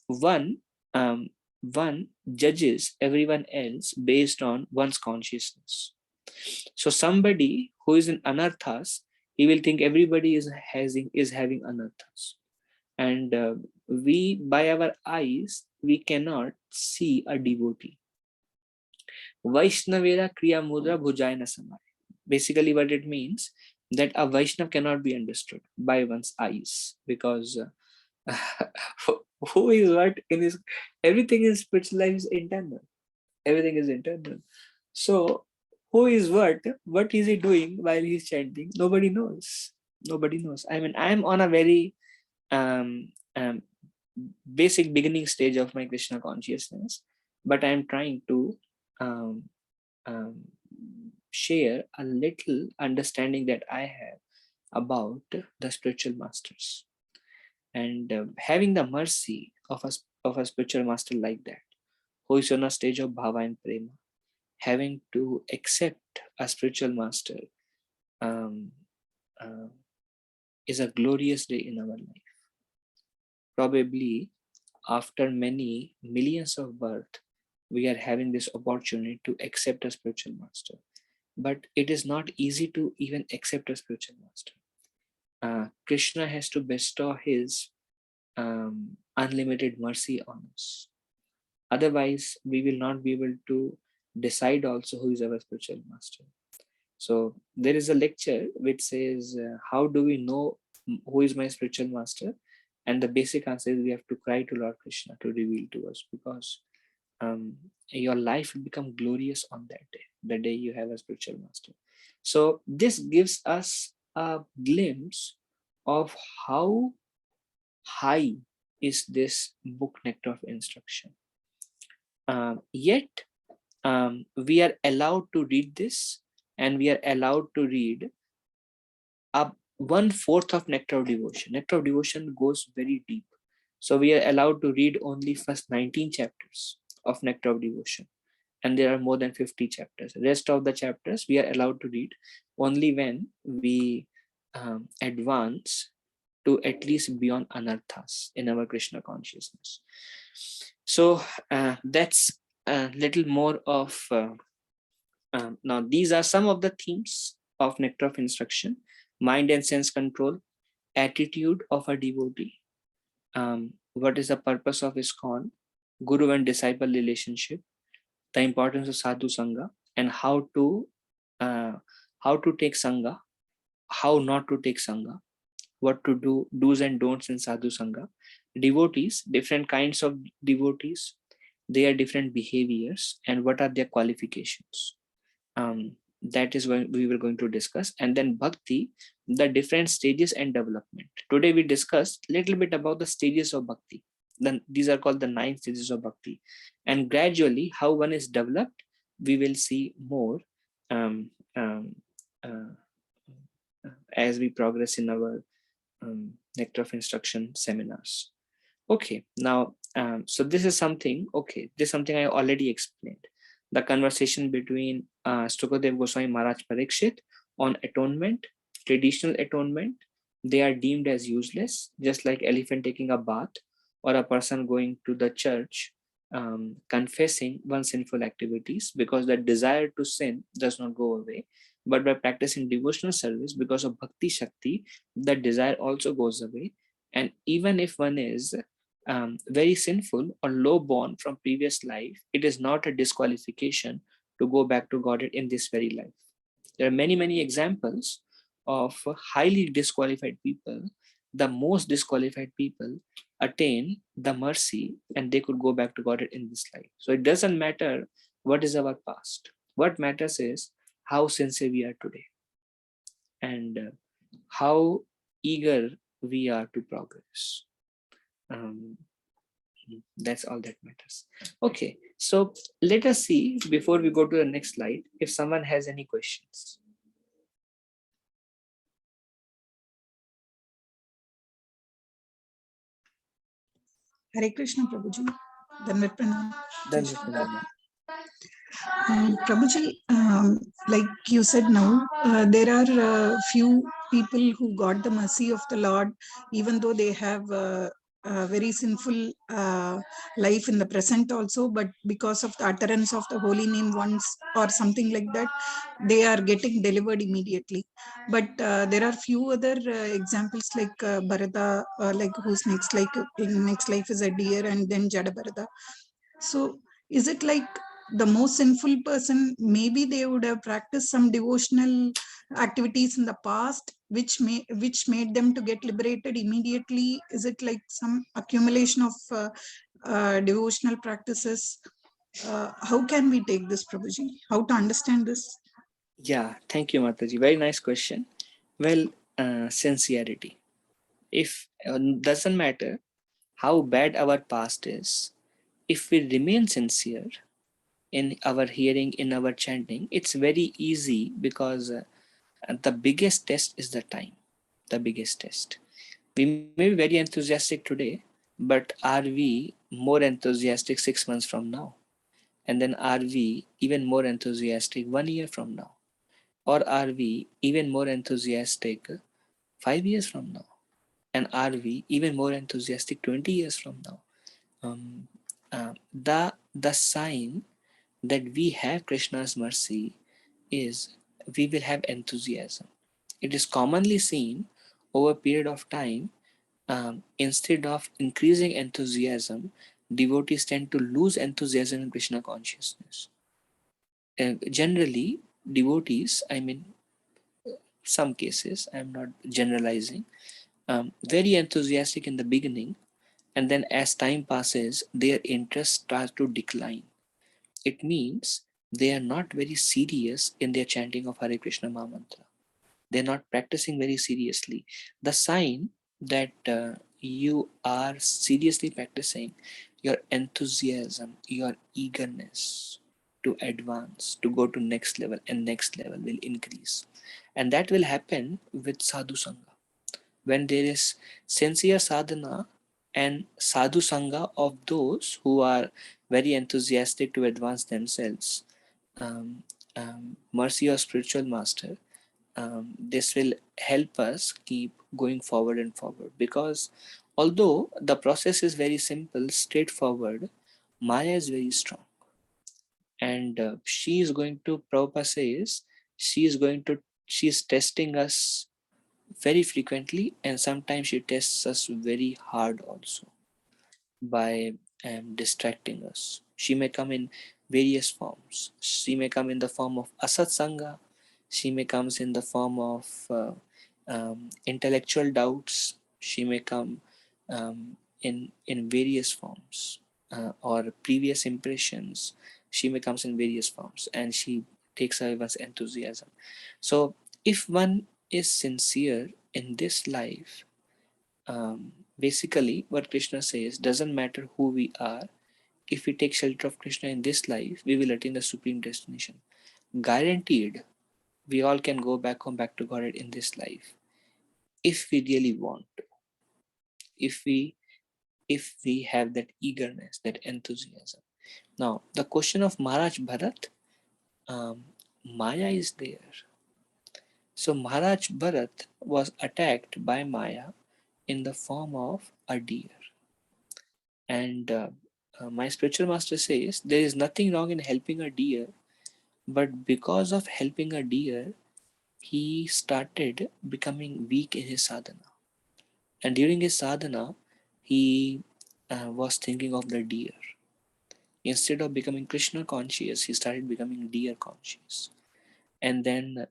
one one judges everyone else based on one's consciousness. So somebody who is in anarthas, he will think everybody is having anarthas, and we, by our eyes, we cannot see a devotee. Vaishnavera kriya mudra bhujayana samay. Basically, what it means, that a Vaishnav cannot be understood by one's eyes, because who is what in his, everything in spiritual life is internal. Everything is internal. So who is what is he doing while he's chanting? Nobody knows. Nobody knows. I mean, I'm on a very um, um, basic beginning stage of my Krishna consciousness, but I'm trying to um, um, share a little understanding that I have about the spiritual masters, and having the mercy of a spiritual master like that, who is on a stage of bhava and prema, having to accept a spiritual master um, uh, is a glorious day in our life. Probably after many millions of birth, we are having this opportunity to accept a spiritual master. But it is not easy to even accept a spiritual master. Krishna has to bestow his unlimited mercy on us. Otherwise, we will not be able to decide also who is our spiritual master. So there is a lecture which says, how do we know who is my spiritual master? And the basic answer is we have to cry to Lord Krishna to reveal to us, because your life will become glorious on that day, the day you have a spiritual master. So this gives us a glimpse of how high is this book Nectar of Instruction. Yet we are allowed to read this, and we are allowed to read up 1/4 of Nectar of Devotion. Nectar of Devotion goes very deep. So we are allowed to read only first 19 chapters of Nectar of Devotion. And there are more than 50 chapters. The rest of the chapters we are allowed to read only when we advance to at least beyond anarthas in our Krishna consciousness. So that's a little more of now these are some of the themes of Nectar of Instruction: mind and sense control, attitude of a devotee, what is the purpose of ISKCON, guru and disciple relationship, the importance of sadhu sangha, and how to take sangha, how not to take sangha, what to do, do's and don'ts in sadhu sangha. Devotees, different kinds of devotees, they are different behaviors, and what are their qualifications. That is what we were going to discuss. And then bhakti, the different stages and development. Today we discussed a little bit about the stages of bhakti. Then these are called the 9 stages of bhakti, and gradually how one is developed, we will see more as we progress in our Nectar of Instruction seminars. Okay, now, so this is something, okay, this is something I already explained. The conversation between Stukadev Goswami Maharaj Parikshit on atonement, traditional atonement, they are deemed as useless, just like elephant taking a bath or a person going to the church confessing one sinful activities, because the desire to sin does not go away. But by practicing devotional service, because of Bhakti Shakti, that desire also goes away. And even if one is very sinful or low born from previous life, it is not a disqualification to go back to Godhead in this very life. There are many, many examples of highly disqualified people. The most disqualified people attain the mercy and they could go back to Godhead in this life. So it doesn't matter what is our past. What matters is how sincere we are today and how eager we are to progress. Um, that's all that matters. Okay, so let us see before we go to the next slide if someone has any questions. Hare Krishna, Prabhuji. Dandavat Pranam. Dhananjay. Prabhuji, like you said now, there are few people who got the mercy of the Lord, even though they have a very sinful life in the present also, but because of the utterance of the holy name once or something like that, they are getting delivered immediately. But there are few other examples like Bharata, like whose next life is a deer, and then Jada Bharata. So is it like the most sinful person, maybe they would have practiced some devotional activities in the past which made them to get liberated immediately? Is it like some accumulation of devotional practices? How can we take this, Prabhuji? How to understand this? Yeah, thank you, Mataji. Very nice question. Well, sincerity. If doesn't matter how bad our past is, if we remain sincere in our hearing, in our chanting, it's very easy because the biggest test is the time. The biggest test. We may be very enthusiastic today, but are we more enthusiastic 6 months from now? And then are we even more enthusiastic 1 year from now? Or are we even more enthusiastic 5 years from now? And are we even more enthusiastic 20 years from now? Um, the sign that we have Krishna's mercy is we will have enthusiasm. It is commonly seen over a period of time. Instead of increasing enthusiasm, devotees tend to lose enthusiasm in Krishna consciousness. Generally, devotees, I mean, some cases, I'm not generalizing, very enthusiastic in the beginning, and then as time passes, their interest starts to decline. It means they are not very serious in their chanting of Hare Krishna Maha Mantra. They're not practicing very seriously. The sign that you are seriously practicing, your enthusiasm, your eagerness to advance, to go to next level and next level will increase. And that will happen with sadhu sangha. When there is sincere sadhana and sadhu sangha of those who are very enthusiastic to advance themselves, um, mercy or spiritual master, this will help us keep going forward and forward, because although the process is very simple, straightforward, Maya is very strong, and she is going to, Prabhupada says, she is testing us very frequently, and sometimes she tests us very hard also by distracting us. She may come in various forms. She may come in the form of asat sangha. She may comes in the form of intellectual doubts. She may come in various forms, or previous impressions. She may comes in various forms, and she takes away one's enthusiasm. So if one is sincere in this life, basically what Krishna says, doesn't matter who we are, if we take shelter of Krishna in this life, we will attain the supreme destination. Guaranteed, we all can go back home, back to Godhead in this life. if we really want to, if we have that eagerness, that enthusiasm. Now, the question of Maharaj Bharat, Maya is there. So Maharaj Bharat was attacked by Maya in the form of a deer. And my spiritual master says there is nothing wrong in helping a deer, but because of helping a deer, he started becoming weak in his sadhana. And during his sadhana, he was thinking of the deer. Instead of becoming Krishna conscious, he started becoming deer conscious. And then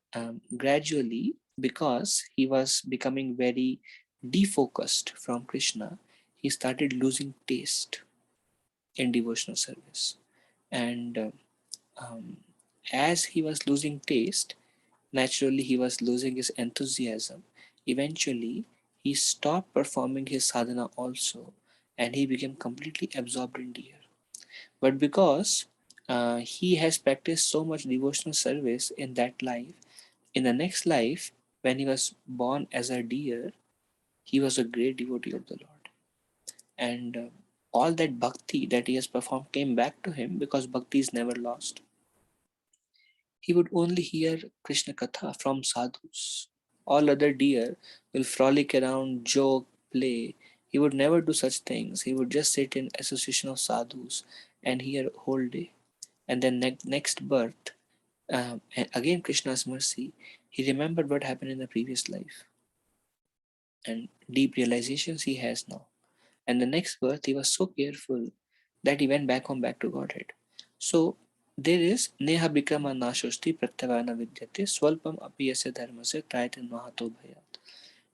gradually, because he was becoming very defocused from Krishna, he started losing taste in devotional service. And as he was losing taste, naturally he was losing his enthusiasm. Eventually, he stopped performing his sadhana also, and he became completely absorbed in deer. But because he has practiced so much devotional service in that life, in the next life, when he was born as a deer, he was a great devotee of the Lord. And all that bhakti that he has performed came back to him because bhakti is never lost. He would only hear Krishna Katha from sadhus. All other deer will frolic around, joke, play. He would never do such things. He would just sit in association of sadhus and hear whole day. And then next birth, and again Krishna's mercy, he remembered what happened in the previous life and deep realizations he has now. And the next birth, he was so careful that he went back home, back to Godhead. So there is neha bikrama nashosti pratyavana vidyate swalpam apiyasya dharmasya trayatan mahato bhayat.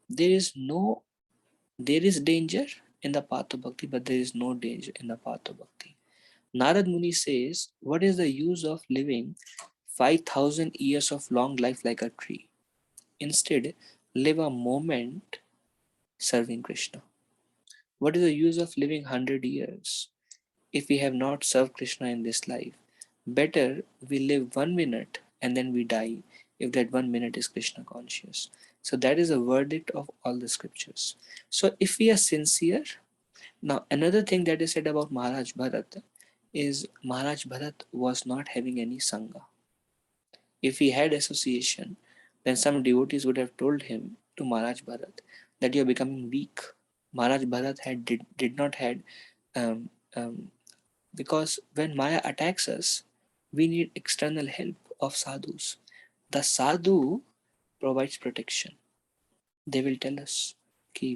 There is danger in the path of bhakti, but there is no danger in the path of bhakti. Narad Muni says, what is the use of living 5,000 years of long life like a tree? Instead, live a moment serving Krishna. What is the use of living 100 years if we have not served Krishna in this life? Better we live 1 minute and then we die if that 1 minute is Krishna conscious. So that is a verdict of all the scriptures. So if we are sincere, now another thing that is said about Maharaj Bharat is Maharaj Bharat was not having any Sangha. If he had association, then some devotees would have told him to Maharaj Bharat that you are becoming weak. Maharaj Bharat did not had um, um, because when Maya attacks us, we need external help of sadhus. The sadhu provides protection. They will tell us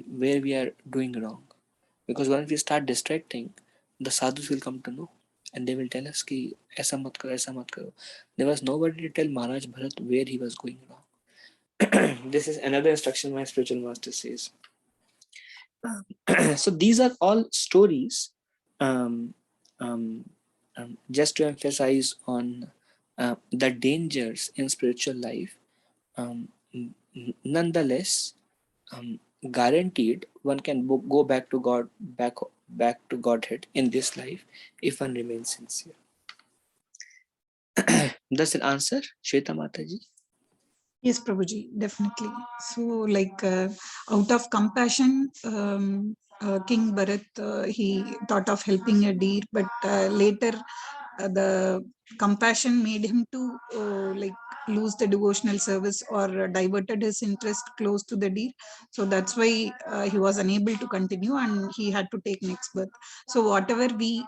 where we are doing wrong. Because once we start distracting, the sadhus will come to know and they will tell us ki aisa mat karo, aisa mat karo. There was nobody to tell Maharaj Bharat where he was going wrong. This is another instruction my spiritual master says. So these are all stories um, um, just to emphasize on the dangers in spiritual life. Nonetheless, guaranteed one can go back to God, back to Godhead in this life if one remains sincere. Does it answer, Shweta Mataji? Yes, Prabhuji, definitely. So, like, out of compassion, King Bharat, he thought of helping a deer, but later the compassion made him to like lose the devotional service or diverted his interest close to the deer. So that's why he was unable to continue and he had to take next birth. So whatever we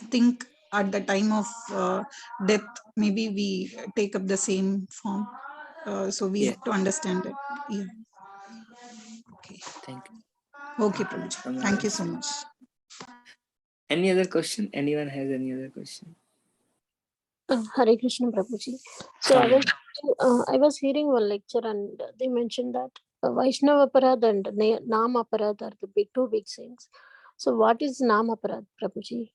think at the time of death, maybe we take up the same form. So we have to understand it. Yeah. Okay. Thank you. Okay, Prabhuji. Thank you so much. Any other question? Anyone has any other question? Hare Krishna Prabhuji. So I was hearing one lecture and they mentioned that Vaishnava Aparad and Nam Aparad are the two big things. So what is Nam Aparad, Prabhuji?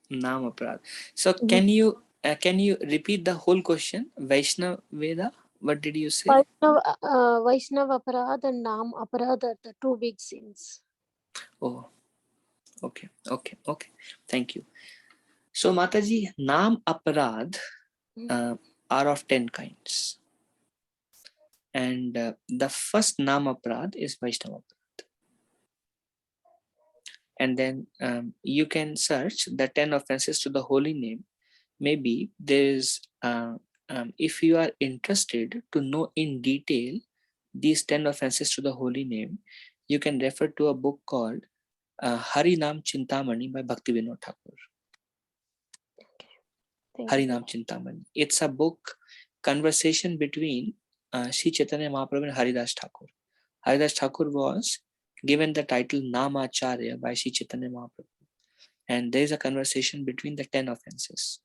Nam Aparad. So can you repeat the whole question? Vaishnava Veda? What did you say? Vaishnava Aparad and Nam Aparad are the two big sins. Oh, okay. Thank you. So Mataji, Nam Aparad are of 10 kinds. and the first Nam Aparad is Vaishnava Aparad. And then you can search the 10 offenses to the holy name. Maybe there is, if you are interested to know in detail these 10 offenses to the holy name, you can refer to a book called Harinam Chintamani by Bhaktivinoda Thakur. Thank you. Harinam Chintamani. It's a book, conversation between Sri Chaitanya Mahaprabhu and Haridas Thakur. Haridas Thakur was given the title Namacharya by Sri Chaitanya Mahaprabhu. And there is a conversation between the 10 offenses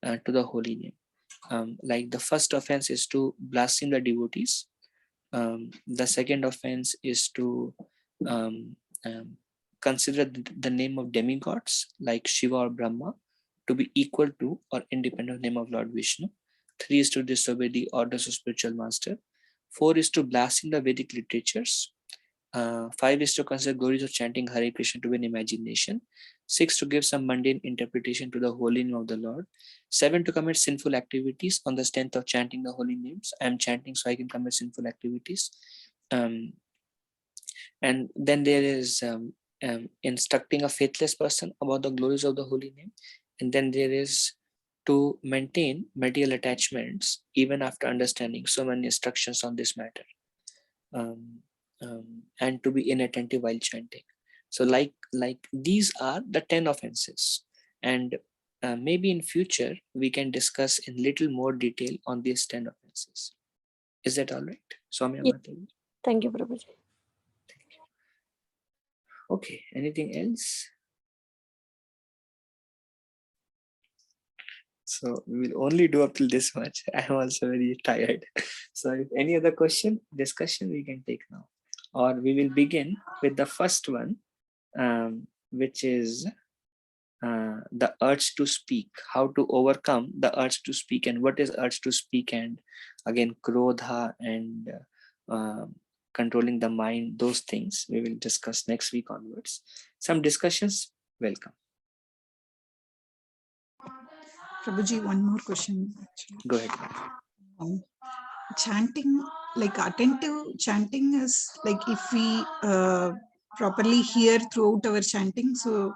to the holy name. Like the first offense is to blaspheme the devotees. The second offense is to consider the name of demigods like Shiva or Brahma to be equal to or independent of the name of Lord Vishnu. 3 is to disobey the orders of spiritual master. 4 is to blaspheme the Vedic literatures. 5 is to consider glories of chanting Hare Krishna to be an imagination. 6 to give some mundane interpretation to the holy name of the Lord. 7 to commit sinful activities on the strength of chanting the holy names. I am chanting so I can commit sinful activities. And then there is instructing a faithless person about the glories of the holy name. And then there is to maintain material attachments even after understanding so many instructions on this matter. And to be inattentive while chanting. So like these are the 10 offenses, and maybe in future we can discuss in little more detail on these 10 offenses. Is that all right? Swami Yeah. Mataji? Thank you, Prabhuji. Okay, anything else? So we will only do up till this much. I am also very tired. So if any other discussion we can take now. Or we will begin with the first one, which is the urge to speak, how to overcome the urge to speak, and what is urge to speak, and again krodha and controlling the mind, those things we will discuss next week onwards. Some discussions, welcome. Prabhuji, one more question. Actually. Go ahead. Chanting, like attentive chanting is like if we properly hear throughout our chanting, so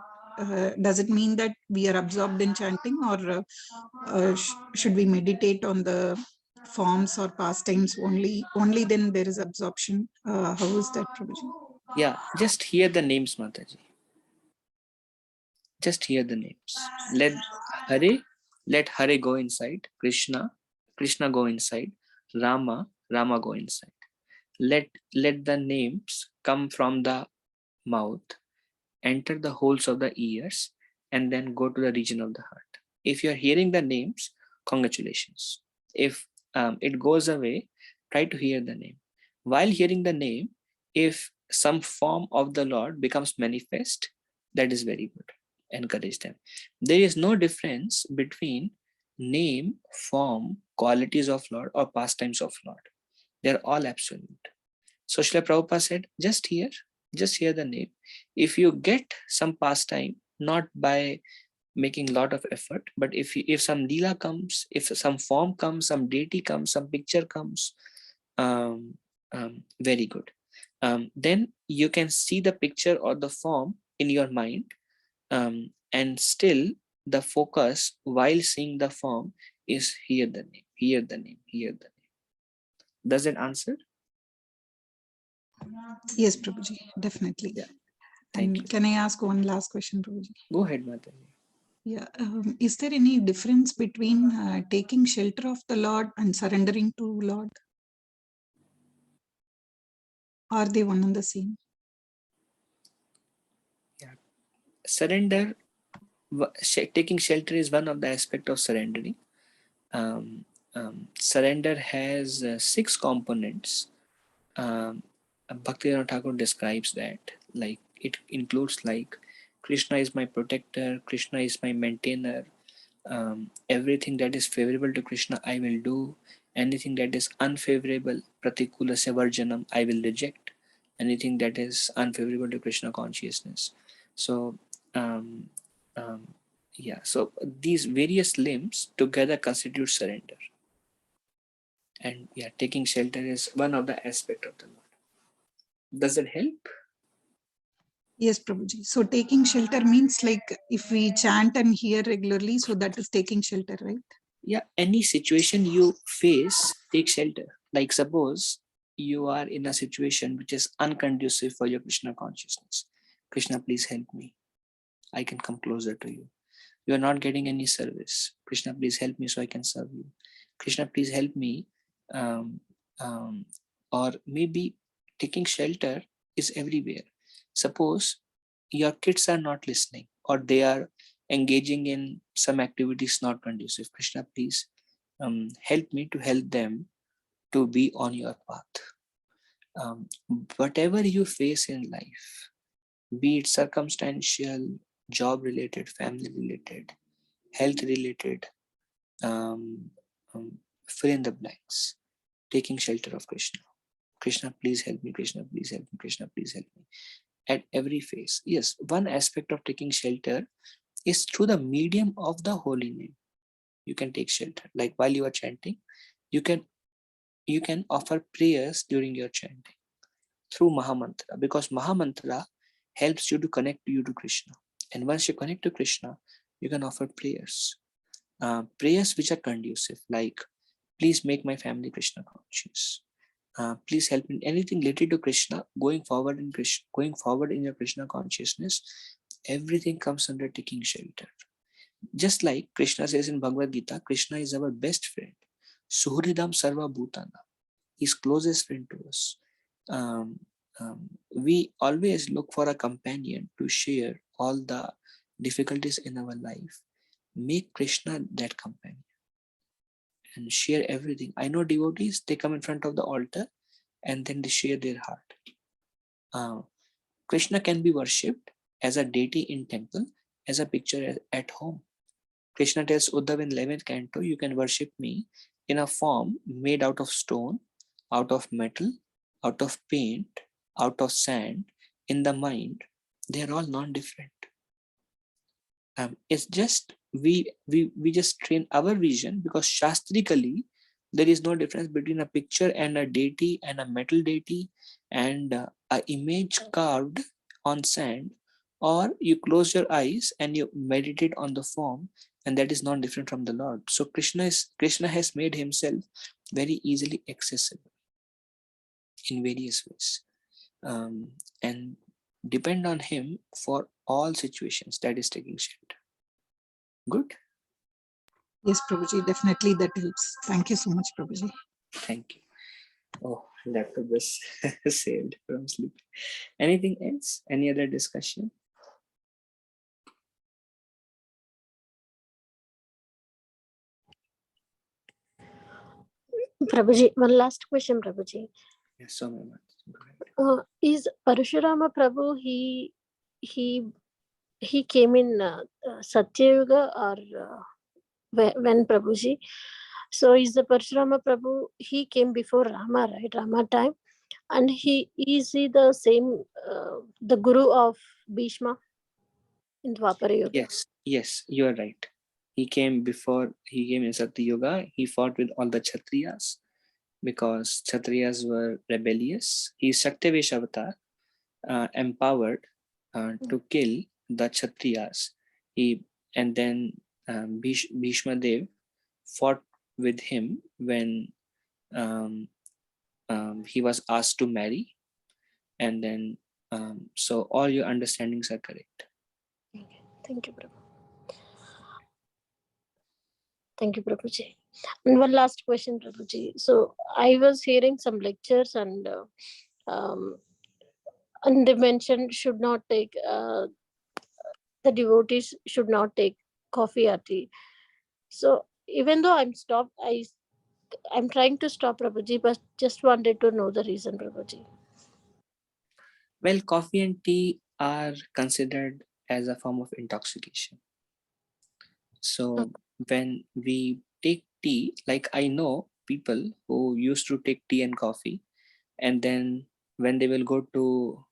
does it mean that we are absorbed in chanting, or should we meditate on the forms or pastimes only then there is absorption? How is that, Prabhuji? Yeah, just hear the names, Mataji. Just hear the names. Let Hare go inside. Krishna go inside. Rama go inside. Let the names come from the mouth, enter the holes of the ears, and then go to the region of the heart. If you're hearing the names, congratulations. If it goes away, try to hear the name. While hearing the name, if some form of the Lord becomes manifest, that is very good. Encourage them. There is no difference between name, form, qualities of Lord, or pastimes of Lord. They're all absolute. So Srila Prabhupada said, just hear the name. If you get some pastime, not by making a lot of effort, but if some leela comes, if some form comes, some deity comes, some picture comes, very good. Then you can see the picture or the form in your mind, and still the focus while seeing the form is hear the name, hear the name, hear the name. Does it answer? Yes, Prabhuji, definitely. Yeah. Thank you. Can I ask one last question, Prabhuji? Go ahead, Mataji. Yeah. Is there any difference between taking shelter of the Lord and surrendering to Lord? Are they one and the same? Yeah. Surrender, taking shelter is one of the aspects of surrendering. Surrender has 6 components. Bhaktivinoda Thakur describes that, like it includes like Krishna is my protector, Krishna is my maintainer, everything that is favorable to Krishna I will do, anything that is unfavorable, pratikula savarjanam, I will reject, anything that is unfavorable to Krishna consciousness. So yeah, so these various limbs together constitute surrender. And yeah, taking shelter is one of the aspect of the Lord. Does it help? Yes, Prabhuji. So taking shelter means like if we chant and hear regularly, so that is taking shelter, right? Yeah, any situation you face, take shelter. Like suppose you are in a situation which is unconducive for your Krishna consciousness. Krishna, please help me. I can come closer to you. You are not getting any service. Krishna, please help me so I can serve you. Krishna, please help me. Um, um, or maybe taking shelter is everywhere. Suppose your kids are not listening or they are engaging in some activities not conducive. Krishna, please help me to help them to be on your path. Whatever you face in life, be it circumstantial, job related, family related, health related, um, fill in the blanks, taking shelter of Krishna. Krishna, please help me. Krishna, please help me. Krishna, please help me. At every phase. Yes, one aspect of taking shelter is through the medium of the holy name. You can take shelter. Like while you are chanting, you can offer prayers during your chanting through Mahamantra, because Mahamantra helps you to connect you to Krishna. And once you connect to Krishna, you can offer prayers. Prayers which are conducive, like please make my family Krishna conscious. Please help in anything related to Krishna, going forward in your Krishna consciousness. Everything comes under taking shelter. Just like Krishna says in Bhagavad Gita, Krishna is our best friend. Suhridam Sarva Bhutana. He's closest friend to us. Um, we always look for a companion to share all the difficulties in our life. Make Krishna that companion and share everything. I know devotees, they come in front of the altar and then they share their heart. Krishna can be worshipped as a deity in temple, as a picture at home. Krishna tells Uddhav in 11th canto, you can worship me in a form made out of stone, out of metal, out of paint, out of sand, in the mind. They are all non-different. It's just we just train our vision, because shastrically there is no difference between a picture and a deity and a metal deity and a image carved on sand, or you close your eyes and you meditate on the form, and that is not different from the Lord. So Krishna has made himself very easily accessible in various ways, and depend on him for all situations. That is taking shelter. Good. Yes, Prabhuji, definitely that helps. Thank you so much, Prabhuji. Thank you. Oh, laptop was saved from sleep. Anything else? Any other discussion? Prabhuji, one last question, Prabhuji. Yes, so much. Is Parashurama Prabhu, he came in Satyayuga or when Prabhuji? So is the Parashurama Prabhu, he came before Rama, right? Rama time. And is he the same, the guru of Bhishma in Dwapara Yuga? Yes, you are right. He came in Satya Yuga. He fought with all the Kshatriyas because Kshatriyas were rebellious. He is Shaktivesh avatar, empowered to kill the Kshatriyas. And then Bhishma Dev fought with him when he was asked to marry, and then so all your understandings are correct. Okay. Thank you, Prabhu. Thank you, Prabhuji. And one last question, Prabhuji. So I was hearing some lectures and they mentioned should not take the devotees should not take coffee or tea. So even though I'm trying to stop, Prabhuji, but just wanted to know the reason, Prabhuji. Well, coffee and tea are considered as a form of intoxication. So when we take tea, like I know people who used to take tea and coffee, and then when they will go to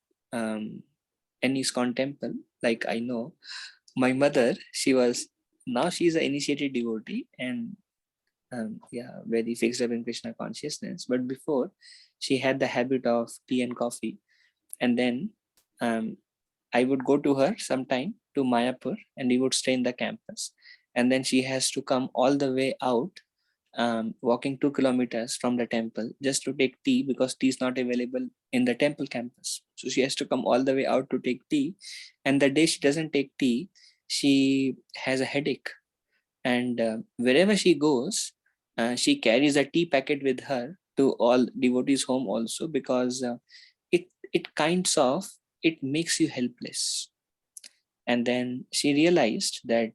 any ISKCON temple, like I know my mother, she's an initiated devotee, and very fixed up in Krishna consciousness. But before, she had the habit of tea and coffee. And then I would go to her sometime to Mayapur, and we would stay in the campus. And then she has to come all the way out, walking 2 kilometers from the temple just to take tea, because tea is not available in the temple campus. So she has to come all the way out to take tea. And the day she doesn't take tea, she has a headache. And wherever she goes, she carries a tea packet with her to all devotees' home also, because it makes you helpless. And then she realized that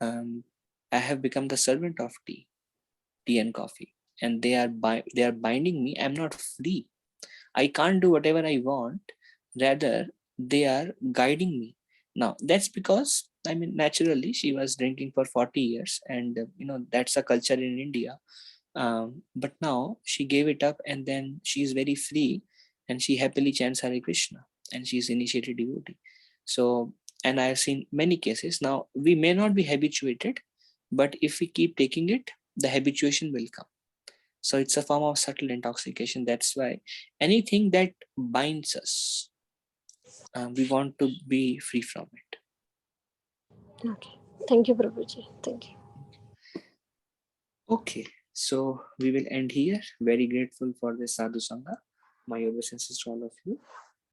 I have become the servant of tea and coffee, and they are binding me. I'm not free. I can't do whatever I want. Rather, they are guiding me. Now, that's because, I mean, naturally, she was drinking for 40 years, and that's a culture in India. But now she gave it up, and then she is very free, and she happily chants Hare Krishna, and she is initiated devotee. So, and I have seen many cases. Now, we may not be habituated, but if we keep taking it, the habituation will come. So it's a form of subtle intoxication. That's why anything that binds us, we want to be free from it. Okay. Thank you, Prabhuji. Thank you. Okay, so we will end here. Very grateful for this sadhu sangha. My obeisances to all of you.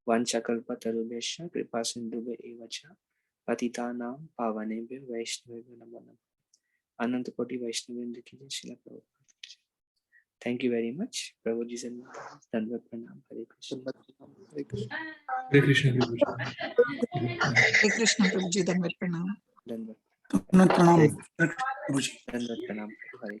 Vanchakalpa tarubhesha kripa sindhubhe evacha patitanam pavanebhyo vaishnavebhyo namo namaha. Ananta Koti Vaishnavendra ki jai, Srila Prabhupada. Thank you very much. Prabhuji said, Dandavat Pranam, Hare Krishna. Hare Krishna. Hare Krishna, Prabhuji. Hare Krishna Prabhuji, Dandavat Pranam. Dandavat Pranam, Prabhuji. Pranam, Hare